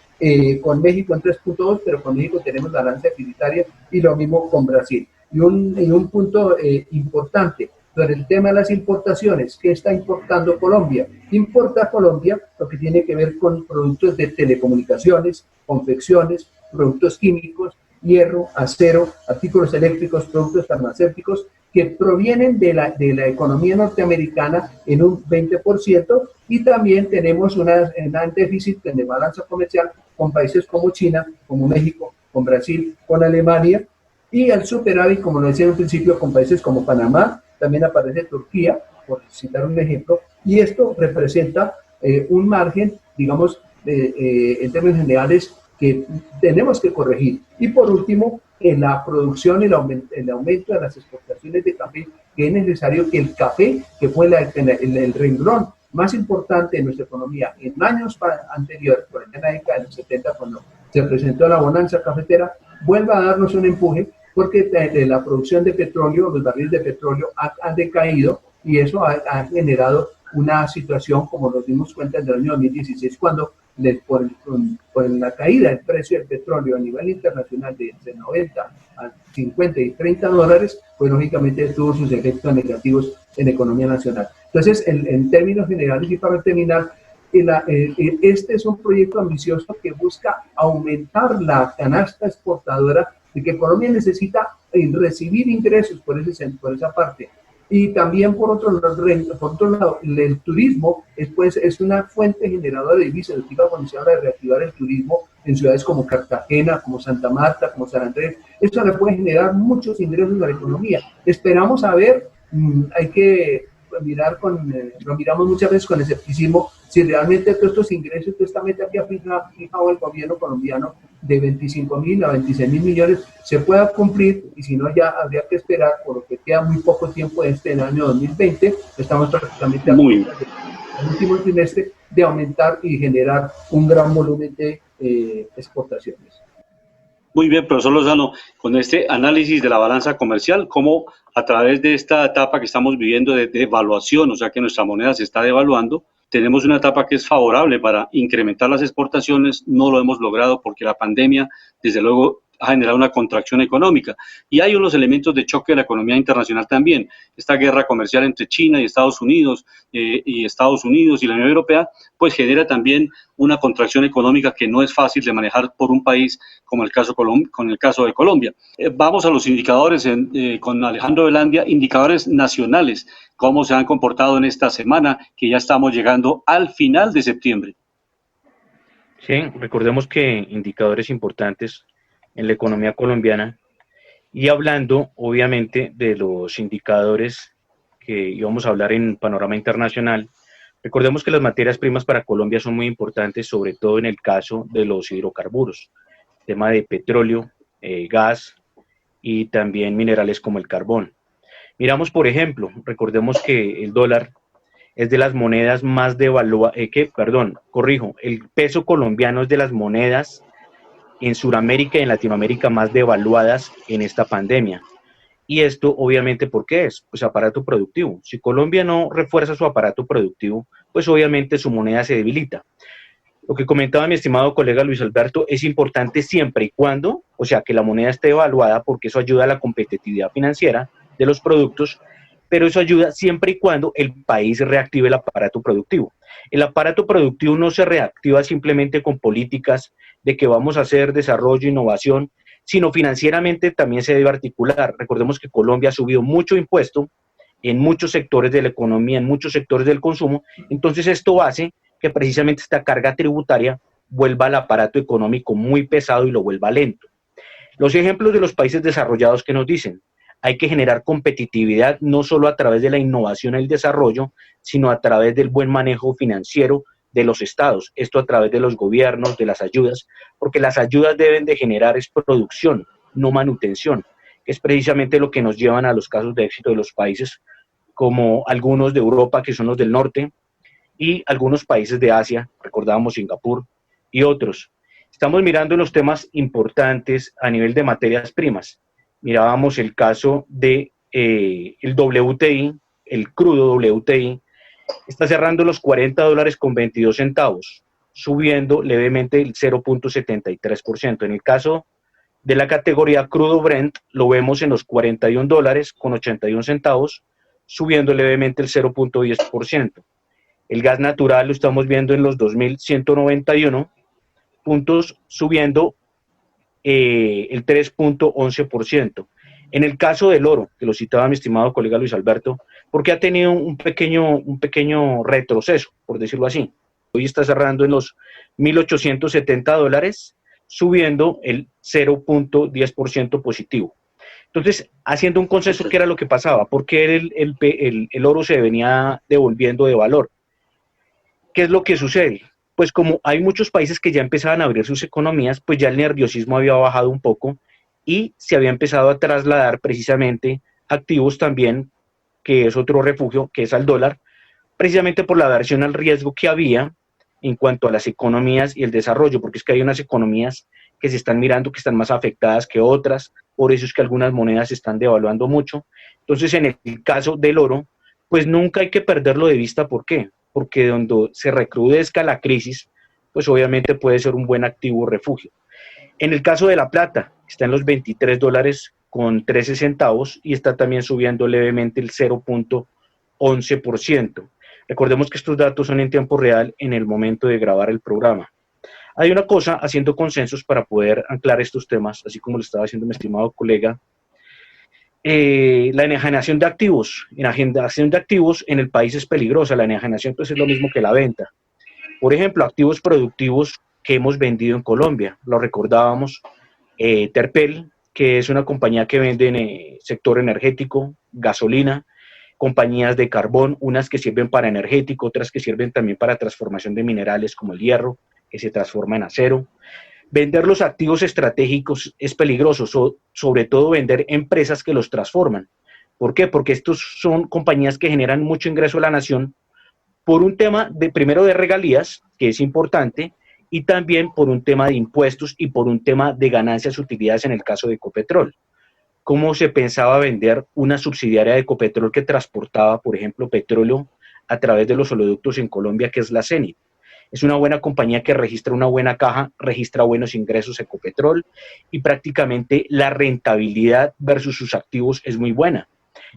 con México en 3.2, pero con México tenemos balanza deficitaria y lo mismo con Brasil. Y un punto importante, Sobre el tema de las importaciones, ¿qué está importando Colombia? Importa Colombia lo que tiene que ver con productos de telecomunicaciones, confecciones, productos químicos, hierro, acero, artículos eléctricos, productos farmacéuticos, que provienen de la economía norteamericana en un 20%, y también tenemos un déficit de balanza comercial con países como China, como México, con Brasil, con Alemania, y el superávit, como lo decía en un principio, con países como Panamá, también aparece Turquía, por citar un ejemplo, y esto representa un margen, digamos, en términos generales, que tenemos que corregir. Y por último, en la producción, el aumento de las exportaciones de café, que es necesario que el café, que fue el renglón más importante de nuestra economía en años anteriores, por allá en la década de los 70, cuando se presentó la bonanza cafetera, vuelva a darnos un empuje, porque la producción de petróleo, los barriles de petróleo han decaído, y eso ha generado una situación, como nos dimos cuenta en el año 2016, cuando por la caída del precio del petróleo a nivel internacional de 90 a 50 y 30 dólares, pues lógicamente tuvo sus efectos negativos en la economía nacional. Entonces, en términos generales, y para terminar, este es un proyecto ambicioso que busca aumentar la canasta exportadora, de que Colombia necesita recibir ingresos por esa parte. Y también por otro lado, el turismo es una fuente generadora de divisas. Cuando se habla de reactivar el turismo en ciudades como Cartagena, como Santa Marta, como San Andrés, esto le puede generar muchos ingresos a la economía. Esperamos a ver, hay que lo miramos muchas veces con escepticismo, si realmente todos estos ingresos, toda esta meta que ha fijado el gobierno colombiano de 25.000 a 26.000 millones se pueda cumplir, y si no, ya habría que esperar, por lo que queda muy poco tiempo en el año 2020, estamos prácticamente en el último trimestre, de aumentar y generar un gran volumen de exportaciones. Muy bien, profesor Lozano, con este análisis de la balanza comercial, cómo a través de esta etapa que estamos viviendo de devaluación, o sea que nuestra moneda se está devaluando, tenemos una etapa que es favorable para incrementar las exportaciones. No lo hemos logrado porque la pandemia, desde luego, ha generado una contracción económica. Y hay unos elementos de choque de la economía internacional también. Esta guerra comercial entre China y Estados Unidos, y la Unión Europea, pues genera también una contracción económica que no es fácil de manejar por un país como el caso de Colombia. Vamos a los indicadores con Alejandro Velandia, indicadores nacionales, cómo se han comportado en esta semana, que ya estamos llegando al final de septiembre. Sí, recordemos que indicadores importantes en la economía colombiana, y hablando obviamente de los indicadores que íbamos a hablar en panorama internacional, recordemos que las materias primas para Colombia son muy importantes, sobre todo en el caso de los hidrocarburos, tema de petróleo, gas y también minerales como el carbón. Miramos, por ejemplo, recordemos que el dólar es de las monedas más devaluadas, el peso colombiano es de las monedas en Sudamérica y en Latinoamérica más devaluadas en esta pandemia. Y esto, obviamente, ¿por qué es? Pues aparato productivo. Si Colombia no refuerza su aparato productivo, pues obviamente su moneda se debilita. Lo que comentaba mi estimado colega Luis Alberto, es importante siempre y cuando, o sea, que la moneda esté evaluada, porque eso ayuda a la competitividad financiera de los productos, pero eso ayuda siempre y cuando el país reactive el aparato productivo. El aparato productivo no se reactiva simplemente con políticas de que vamos a hacer desarrollo, innovación, sino financieramente también se debe articular. Recordemos que Colombia ha subido mucho impuesto en muchos sectores de la economía, en muchos sectores del consumo, entonces esto hace que precisamente esta carga tributaria vuelva al aparato económico muy pesado y lo vuelva lento. Los ejemplos de los países desarrollados que nos dicen, hay que generar competitividad no solo a través de la innovación y el desarrollo, sino a través del buen manejo financiero de los estados, esto a través de los gobiernos, de las ayudas, porque las ayudas deben de generar es producción, no manutención, que es precisamente lo que nos llevan a los casos de éxito de los países como algunos de Europa, que son los del norte, y algunos países de Asia, recordábamos Singapur y otros. Estamos mirando los temas importantes a nivel de materias primas. Mirábamos el caso de el WTI, el crudo WTI, está cerrando los $40 con 22 centavos, subiendo levemente el 0.73%. En el caso de la categoría crudo Brent, lo vemos en los $41 con 81 centavos, subiendo levemente el 0.10%. El gas natural lo estamos viendo en los 2.191 puntos, subiendo el 3.11%. En el caso del oro, que lo citaba mi estimado colega Luis Alberto, porque ha tenido un pequeño retroceso, por decirlo así. Hoy está cerrando en los $1.870, subiendo el 0.10% positivo. Entonces, haciendo un consenso, ¿qué era lo que pasaba? ¿Por qué el oro se venía devolviendo de valor? ¿Qué es lo que sucede? Pues como hay muchos países que ya empezaban a abrir sus economías, pues ya el nerviosismo había bajado un poco y se había empezado a trasladar precisamente activos también, que es otro refugio, que es al dólar, precisamente por la aversión al riesgo que había en cuanto a las economías y el desarrollo, porque es que hay unas economías que se están mirando que están más afectadas que otras, por eso es que algunas monedas se están devaluando mucho. Entonces, en el caso del oro, pues nunca hay que perderlo de vista. ¿Por qué? Porque donde se recrudezca la crisis, pues obviamente puede ser un buen activo refugio. En el caso de la plata, está en los $23 con 13 centavos y está también subiendo levemente el 0.11%. Recordemos que estos datos son en tiempo real en el momento de grabar el programa. Hay una cosa, haciendo consensos para poder anclar estos temas, así como lo estaba haciendo mi estimado colega, la enajenación de activos. Enajenación de activos en el país es peligrosa. La enajenación pues, es lo mismo que la venta. Por ejemplo, activos productivos que hemos vendido en Colombia. Lo recordábamos, Terpel, que es una compañía que vende en el sector energético, gasolina, compañías de carbón, unas que sirven para energético, otras que sirven también para transformación de minerales como el hierro, que se transforma en acero. Vender los activos estratégicos es peligroso, sobre todo vender empresas que los transforman. ¿Por qué? Porque estos son compañías que generan mucho ingreso a la nación por un tema primero de regalías, que es importante, y también por un tema de impuestos y por un tema de ganancias utilidades en el caso de Ecopetrol. ¿Cómo se pensaba vender una subsidiaria de Ecopetrol que transportaba, por ejemplo, petróleo a través de los oleoductos en Colombia, que es la CENI? Es una buena compañía que registra una buena caja, registra buenos ingresos Ecopetrol y prácticamente la rentabilidad versus sus activos es muy buena.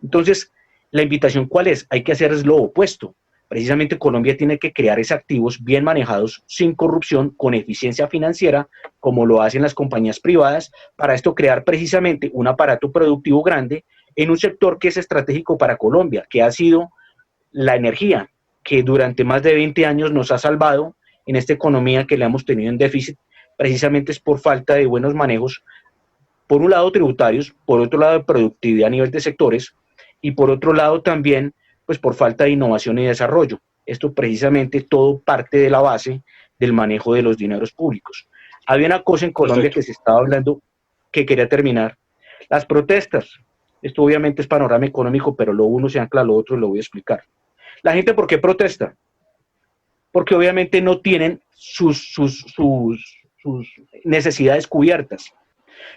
Entonces, la invitación ¿cuál es? Hay que hacer lo opuesto. Precisamente Colombia tiene que crear esos activos bien manejados, sin corrupción, con eficiencia financiera, como lo hacen las compañías privadas, para esto crear precisamente un aparato productivo grande en un sector que es estratégico para Colombia, que ha sido la energía, que durante más de 20 años nos ha salvado en esta economía que le hemos tenido en déficit, precisamente es por falta de buenos manejos, por un lado tributarios, por otro lado de productividad a nivel de sectores, y por otro lado también pues por falta de innovación y desarrollo. Esto precisamente todo parte de la base del manejo de los dineros públicos. Había una cosa en Colombia que se estaba hablando, que quería terminar, las protestas. Esto obviamente es panorama económico, pero lo uno se ancla a lo otro y lo voy a explicar. La gente, ¿por qué protesta? Porque obviamente no tienen sus necesidades cubiertas.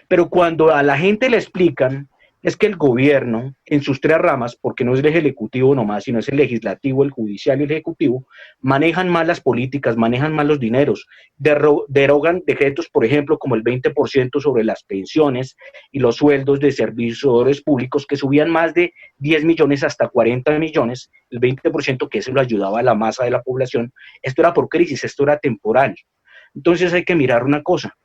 Pero cuando a la gente le explican, es que el gobierno, en sus tres ramas, porque no es el ejecutivo nomás, sino es el legislativo, el judicial y el ejecutivo, manejan mal las políticas, manejan mal los dineros, derogan decretos, por ejemplo, como el 20% sobre las pensiones y los sueldos de servidores públicos que subían más de 10 millones hasta 40 millones, el 20% que eso lo ayudaba a la masa de la población. Esto era por crisis, esto era temporal. Entonces hay que mirar una cosa.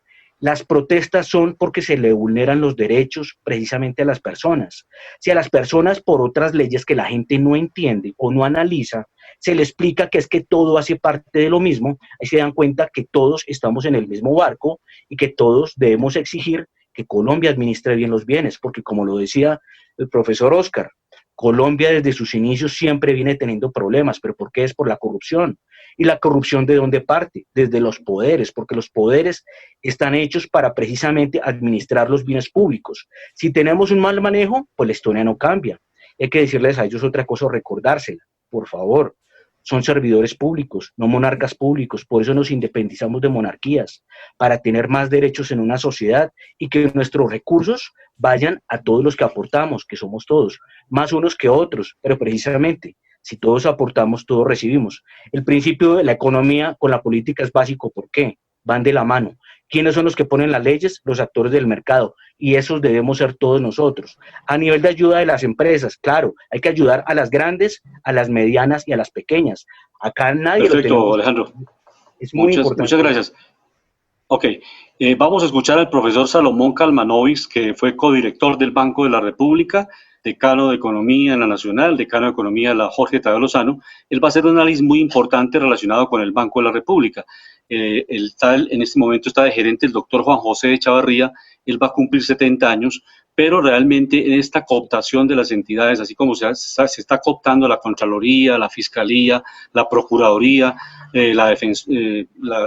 Las protestas son porque se le vulneran los derechos precisamente a las personas. Si a las personas por otras leyes que la gente no entiende o no analiza, se le explica que es que todo hace parte de lo mismo, ahí se dan cuenta que todos estamos en el mismo barco y que todos debemos exigir que Colombia administre bien los bienes, porque como lo decía el profesor Oscar, Colombia desde sus inicios siempre viene teniendo problemas, pero ¿por qué? Es por la corrupción. ¿Y la corrupción de dónde parte? Desde los poderes, porque los poderes están hechos para precisamente administrar los bienes públicos. Si tenemos un mal manejo, pues la historia no cambia. Hay que decirles a ellos otra cosa, recordársela, por favor. Son servidores públicos, no monarcas públicos, por eso nos independizamos de monarquías, para tener más derechos en una sociedad y que nuestros recursos vayan a todos los que aportamos, que somos todos, más unos que otros, pero precisamente, si todos aportamos, todos recibimos. El principio de la economía con la política es básico, ¿por qué? Van de la mano. ¿Quiénes son los que ponen las leyes? Los actores del mercado, y esos debemos ser todos nosotros. A nivel de ayuda de las empresas, claro, hay que ayudar a las grandes, a las medianas y a las pequeñas. Acá nadie Perfecto, lo tenemos. Alejandro. Es muy importante. Muchas gracias. Ok, vamos a escuchar al profesor Salomón Kalmanovic, que fue codirector del Banco de la República, decano de Economía en la Nacional, decano de Economía de la Jorge Tadeo Lozano. Él va a hacer un análisis muy importante relacionado con el Banco de la República. En este momento está de gerente el doctor Juan José Echavarría. Él va a cumplir 70 años, pero realmente en esta cooptación de las entidades, así como se está cooptando la Contraloría, la Fiscalía, la Procuraduría, la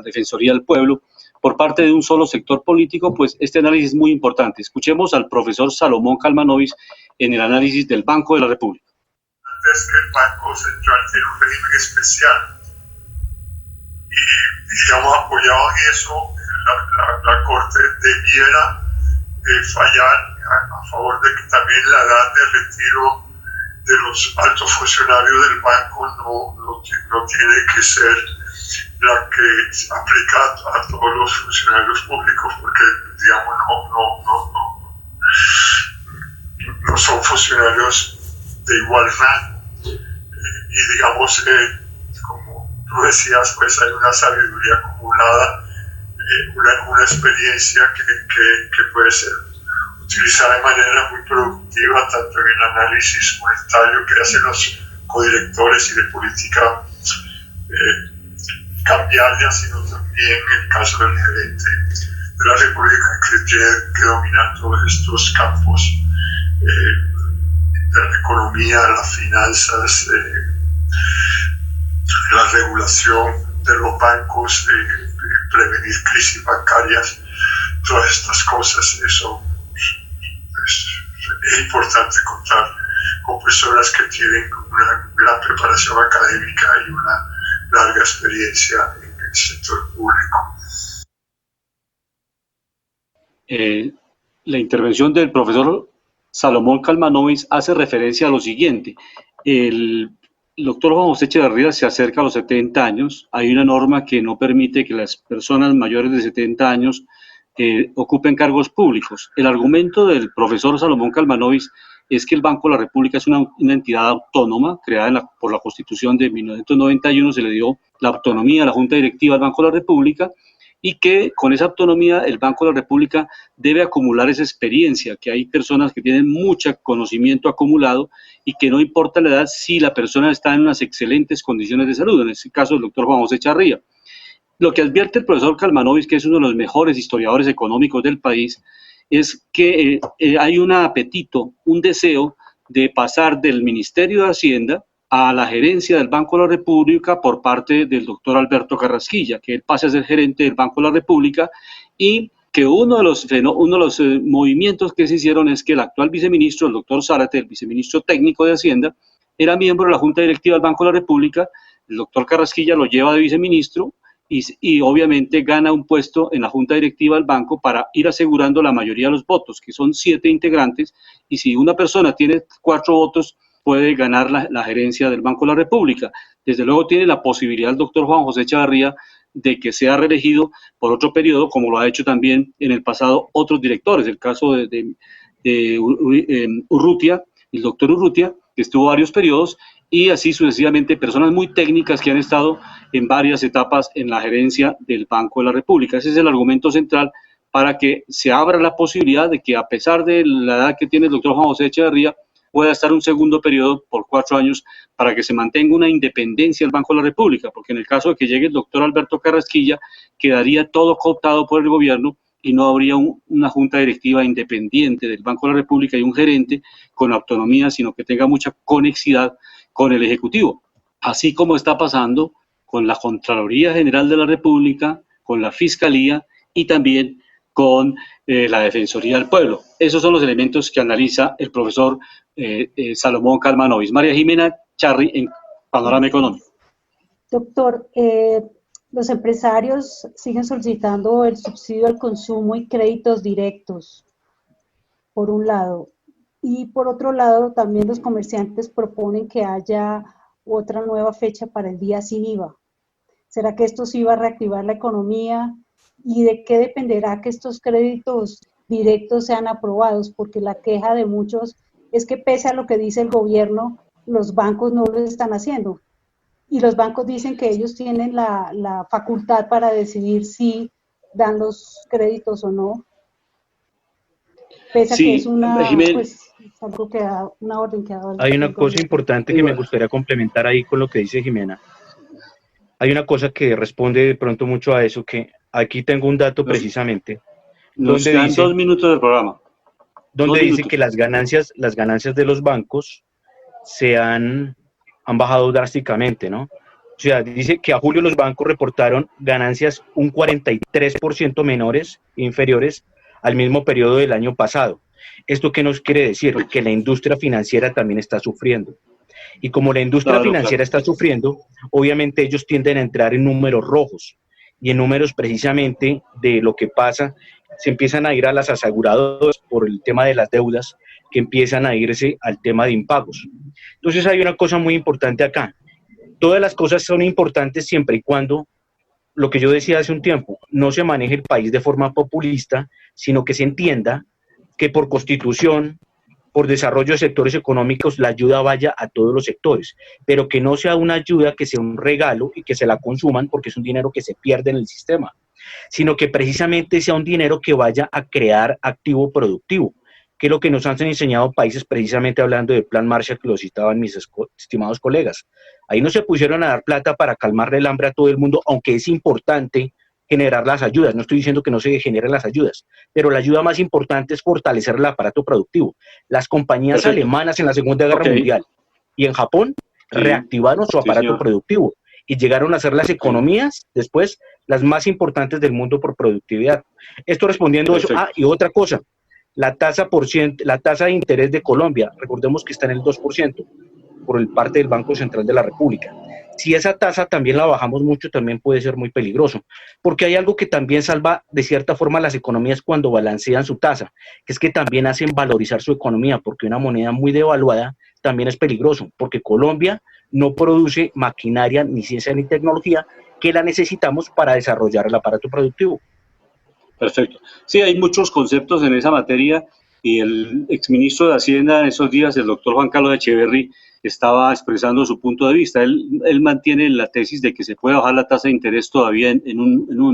Defensoría del Pueblo, por parte de un solo sector político, pues este análisis es muy importante. Escuchemos al profesor Salomón Kalmanovic en el análisis del Banco de la República. Es que el Banco Central tiene un régimen especial y digamos, apoyado en eso, la Corte debiera fallar a favor de que también la edad de retiro de los altos funcionarios del banco no tiene que ser la que se aplica a todos los funcionarios públicos, porque digamos no son funcionarios de igual rango. Y digamos, como tú decías, pues hay una sabiduría acumulada, una experiencia que puede ser utilizada de manera muy productiva, tanto en el análisis monetario que hacen los codirectores y de política cambiaria, sino también en el caso del gerente de la República, que tiene que dominar todos estos campos de la economía, las finanzas, la regulación de los bancos, prevenir crisis bancarias, todas estas cosas. Eso es importante contar con personas que tienen una gran preparación académica y una larga experiencia en el sector público. La intervención del profesor Salomón Kalmanovic hace referencia a lo siguiente. El doctor Juan José Echavarría se acerca a los 70 años. Hay una norma que no permite que las personas mayores de 70 años ocupen cargos públicos. El argumento del profesor Salomón Kalmanovic es que el Banco de la República es una entidad autónoma creada por la Constitución de 1991, se le dio la autonomía a la Junta Directiva del Banco de la República, y que con esa autonomía el Banco de la República debe acumular esa experiencia, que hay personas que tienen mucho conocimiento acumulado y que no importa la edad si la persona está en unas excelentes condiciones de salud, en este caso el doctor Juan José Echavarría. Lo que advierte el profesor Kalmanovic, que es uno de los mejores historiadores económicos del país, es que hay un apetito, un deseo de pasar del Ministerio de Hacienda a la gerencia del Banco de la República por parte del doctor Alberto Carrasquilla, que él pase a ser gerente del Banco de la República, y que uno de los movimientos que se hicieron es que el actual viceministro, el doctor Zárate, el viceministro técnico de Hacienda, era miembro de la Junta Directiva del Banco de la República. El doctor Carrasquilla lo lleva de viceministro y obviamente gana un puesto en la Junta Directiva del banco para ir asegurando la mayoría de los votos, que son 7 integrantes, y si una persona tiene 4 votos, puede ganar la gerencia del Banco de la República. Desde luego tiene la posibilidad el doctor Juan José Echavarría de que sea reelegido por otro periodo, como lo ha hecho también en el pasado otros directores. El caso de Urrutia, el doctor Urrutia, que estuvo varios periodos, y así sucesivamente personas muy técnicas que han estado en varias etapas en la gerencia del Banco de la República. Ese es el argumento central para que se abra la posibilidad de que, a pesar de la edad que tiene el doctor Juan José Echavarría, pueda estar un segundo periodo por 4 años para que se mantenga una independencia del Banco de la República, porque en el caso de que llegue el doctor Alberto Carrasquilla, quedaría todo cooptado por el gobierno y no habría una junta directiva independiente del Banco de la República y un gerente con autonomía, sino que tenga mucha conexidad con el Ejecutivo, así como está pasando con la Contraloría General de la República, con la Fiscalía y también con la Defensoría del Pueblo. Esos son los elementos que analiza el profesor Salomón Kalmanovic. María Jimena Charri, en Panorama Económico. Doctor, los empresarios siguen solicitando el subsidio al consumo y créditos directos, por un lado. Y por otro lado, también los comerciantes proponen que haya otra nueva fecha para el día sin IVA. ¿Será que esto sí va a reactivar la economía? ¿Y de qué dependerá que estos créditos directos sean aprobados? Porque la queja de muchos es que pese a lo que dice el gobierno, los bancos no lo están haciendo. Y los bancos dicen que ellos tienen la facultad para decidir si dan los créditos o no. Pese a que es algo que una orden que ha dado. Hay una cosa importante que me gustaría complementar ahí con lo que dice Jimena. Hay una cosa que responde de pronto mucho a eso, que aquí tengo un dato precisamente. Nos quedan dice, 2 minutos del programa. Donde dice que las ganancias de los bancos han bajado drásticamente, ¿no? O sea, dice que a julio los bancos reportaron ganancias un 43% inferiores al mismo periodo del año pasado. ¿Esto qué nos quiere decir? Que la industria financiera también está sufriendo. Y como la industria financiera está sufriendo, obviamente ellos tienden a entrar en números rojos. Y en números precisamente de lo que pasa, se empiezan a ir a las aseguradoras por el tema de las deudas, que empiezan a irse al tema de impagos. Entonces hay una cosa muy importante acá. Todas las cosas son importantes siempre y cuando, lo que yo decía hace un tiempo, no se maneje el país de forma populista, sino que se entienda que por constitución, por desarrollo de sectores económicos, la ayuda vaya a todos los sectores, pero que no sea una ayuda que sea un regalo y que se la consuman porque es un dinero que se pierde en el sistema, sino que precisamente sea un dinero que vaya a crear activo productivo, que es lo que nos han enseñado países, precisamente hablando del Plan Marshall, que lo citaban mis estimados colegas. Ahí no se pusieron a dar plata para calmarle el hambre a todo el mundo, aunque es importante generar las ayudas. No estoy diciendo que no se generen las ayudas, pero la ayuda más importante es fortalecer el aparato productivo. Las compañías alemanas en la Segunda Guerra Mundial y en Japón reactivaron su aparato productivo y llegaron a ser las economías después las más importantes del mundo por productividad. Esto respondiendo a eso. Y otra cosa, la tasa de interés de Colombia, recordemos que está en el 2% por parte del Banco Central de la República. Si esa tasa también la bajamos mucho, también puede ser muy peligroso, porque hay algo que también salva de cierta forma las economías cuando balancean su tasa, que es que también hacen valorizar su economía, porque una moneda muy devaluada también es peligroso, porque Colombia no produce maquinaria, ni ciencia, ni tecnología, que la necesitamos para desarrollar el aparato productivo. Perfecto. Sí, hay muchos conceptos en esa materia y el exministro de Hacienda en esos días, el doctor Juan Carlos Echeverry, estaba expresando su punto de vista. Él mantiene la tesis de que se puede bajar la tasa de interés todavía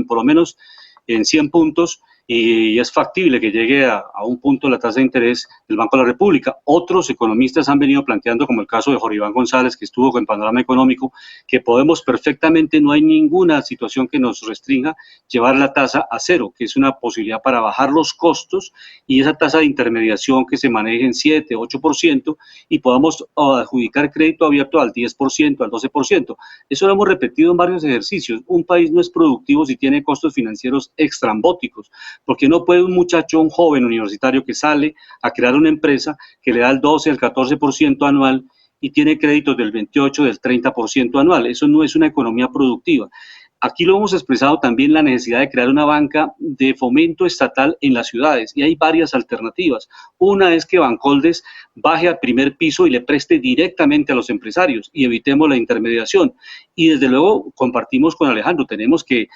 por lo menos en 100 puntos y es factible que llegue a un punto la tasa de interés del Banco de la República. Otros economistas han venido planteando, como el caso de Jorge Iván González, que estuvo con Panorama Económico, que podemos perfectamente, no hay ninguna situación que nos restrinja llevar la tasa a cero, que es una posibilidad para bajar los costos y esa tasa de intermediación que se maneje en 7, 8% y podamos adjudicar crédito abierto al 10%, al 12%. Eso lo hemos repetido en varios ejercicios. Un país no es productivo si tiene costos financieros extrambóticos, porque no puede un muchacho, un joven universitario que sale a crear una empresa que le da el 12, el 14% anual y tiene créditos del 28, del 30% anual. Eso no es una economía productiva. Aquí lo hemos expresado también la necesidad de crear una banca de fomento estatal en las ciudades y hay varias alternativas. Una es que Bancoldes baje al primer piso y le preste directamente a los empresarios y evitemos la intermediación. Y desde luego compartimos con Alejandro, tenemos que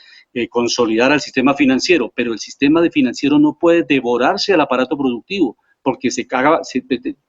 consolidar al sistema financiero, pero el sistema financiero no puede devorarse al aparato productivo porque se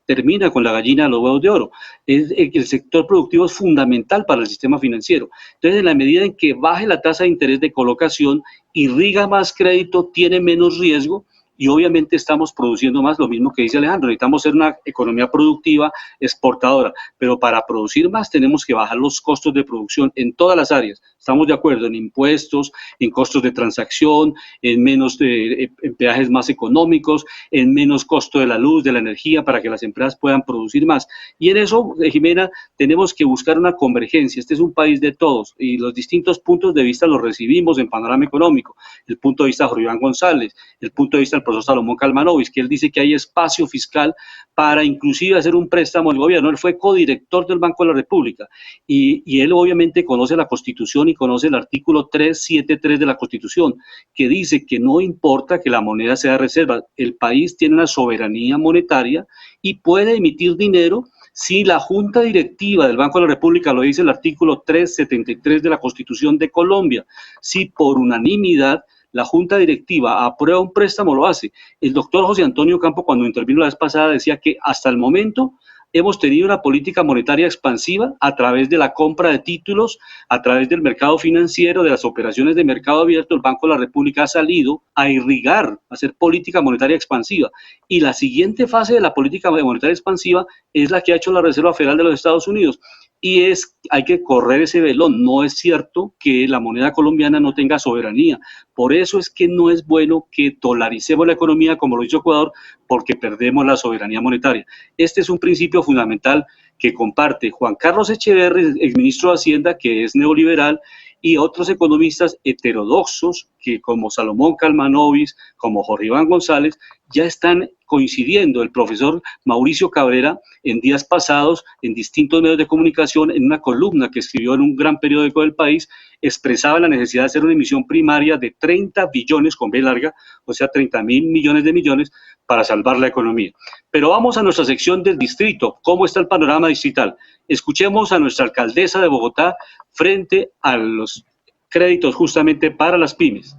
termina con la gallina de los huevos de oro. El sector productivo es fundamental para el sistema financiero. Entonces, en la medida en que baje la tasa de interés de colocación, irriga más crédito, tiene menos riesgo, y obviamente estamos produciendo más, lo mismo que dice Alejandro, necesitamos ser una economía productiva, exportadora, pero para producir más tenemos que bajar los costos de producción en todas las áreas. Estamos de acuerdo en impuestos, en costos de transacción, en en peajes más económicos, en menos costo de la luz, de la energía, para que las empresas puedan producir más. Y en eso, Jimena, tenemos que buscar una convergencia. Este es un país de todos y los distintos puntos de vista los recibimos en Panorama Económico. El punto de vista de Jorge Iván González, el punto de vista del profesor Salomón Kalmanovic, que él dice que hay espacio fiscal para inclusive hacer un préstamo al gobierno. Él fue codirector del Banco de la República y él obviamente conoce la Constitución y conoce el artículo 373 de la Constitución, que dice que no importa que la moneda sea reserva, el país tiene una soberanía monetaria y puede emitir dinero si la Junta Directiva del Banco de la República, lo dice el artículo 373 de la Constitución de Colombia, si por unanimidad la junta directiva aprueba un préstamo, lo hace. El doctor José Antonio Campo, cuando intervino la vez pasada, decía que hasta el momento hemos tenido una política monetaria expansiva a través de la compra de títulos, a través del mercado financiero, de las operaciones de mercado abierto. El Banco de la República ha salido a irrigar, a hacer política monetaria expansiva. Y la siguiente fase de la política monetaria expansiva es la que ha hecho la Reserva Federal de los Estados Unidos. Y hay que correr ese velón. No es cierto que la moneda colombiana no tenga soberanía. Por eso es que no es bueno que dolaricemos la economía, como lo hizo Ecuador, porque perdemos la soberanía monetaria. Este es un principio fundamental que comparte Juan Carlos Echeverri, exministro de Hacienda, que es neoliberal, y otros economistas heterodoxos, que como Salomón Calmanovis, como Jorge Iván González, ya están coincidiendo. El profesor Mauricio Cabrera, en días pasados, en distintos medios de comunicación, en una columna que escribió en un gran periódico del país, expresaba la necesidad de hacer una emisión primaria de 30 billones, con B larga, o sea, 30.000 millones de millones, para salvar la economía. Pero vamos a nuestra sección del distrito. ¿Cómo está el panorama distrital? Escuchemos a nuestra alcaldesa de Bogotá frente a los créditos justamente para las pymes.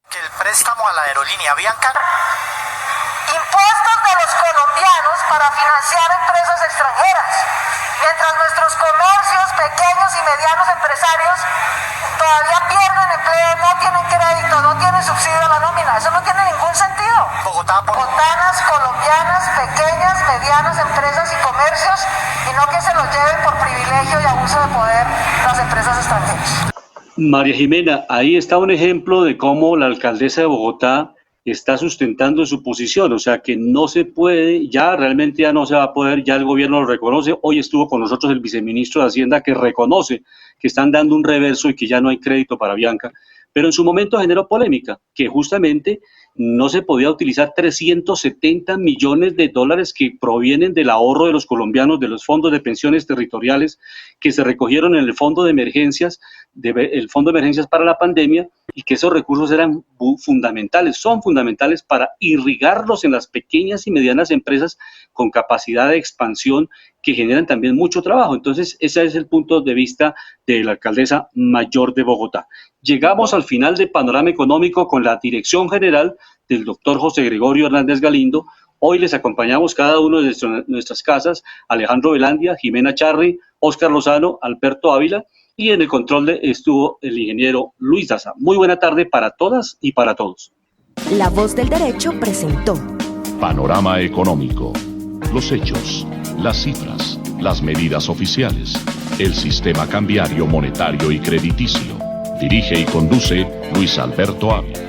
Que el préstamo a la aerolínea Avianca. Impuestos de los colombianos para financiar empresas extranjeras, mientras nuestros comercios, pequeños y medianos empresarios todavía pierden empleo, no tienen crédito, no tienen subsidio a la nómina. Eso no tiene ningún sentido. Bogotanas, colombianas, pequeñas, medianas empresas y comercios, y no que se los lleven por privilegio y abuso de poder las empresas extranjeras. María Jimena, ahí está un ejemplo de cómo la alcaldesa de Bogotá está sustentando su posición, o sea que no se puede, ya realmente ya no se va a poder, ya el gobierno lo reconoce. Hoy estuvo con nosotros el viceministro de Hacienda, que reconoce que están dando un reverso y que ya no hay crédito para Avianca, pero en su momento generó polémica, que justamente no se podía utilizar 370 millones de dólares que provienen del ahorro de los colombianos, de los fondos de pensiones territoriales que se recogieron en el fondo de emergencias, el fondo de emergencias para la pandemia, y que esos recursos eran fundamentales, son fundamentales para irrigarlos en las pequeñas y medianas empresas con capacidad de expansión que generan también mucho trabajo. Entonces, ese es el punto de vista de la alcaldesa mayor de Bogotá. Llegamos al final del panorama económico con la dirección general del doctor José Gregorio Hernández Galindo. Hoy les acompañamos cada uno de nuestras casas, Alejandro Velandia, Jimena Charri, Óscar Lozano, Alberto Ávila, y en el control estuvo el ingeniero Luis Daza. Muy buena tarde para todas y para todos. La Voz del Derecho presentó Panorama Económico. Los hechos, las cifras, las medidas oficiales, el sistema cambiario, monetario y crediticio. Dirige y conduce Luis Alberto Ávila.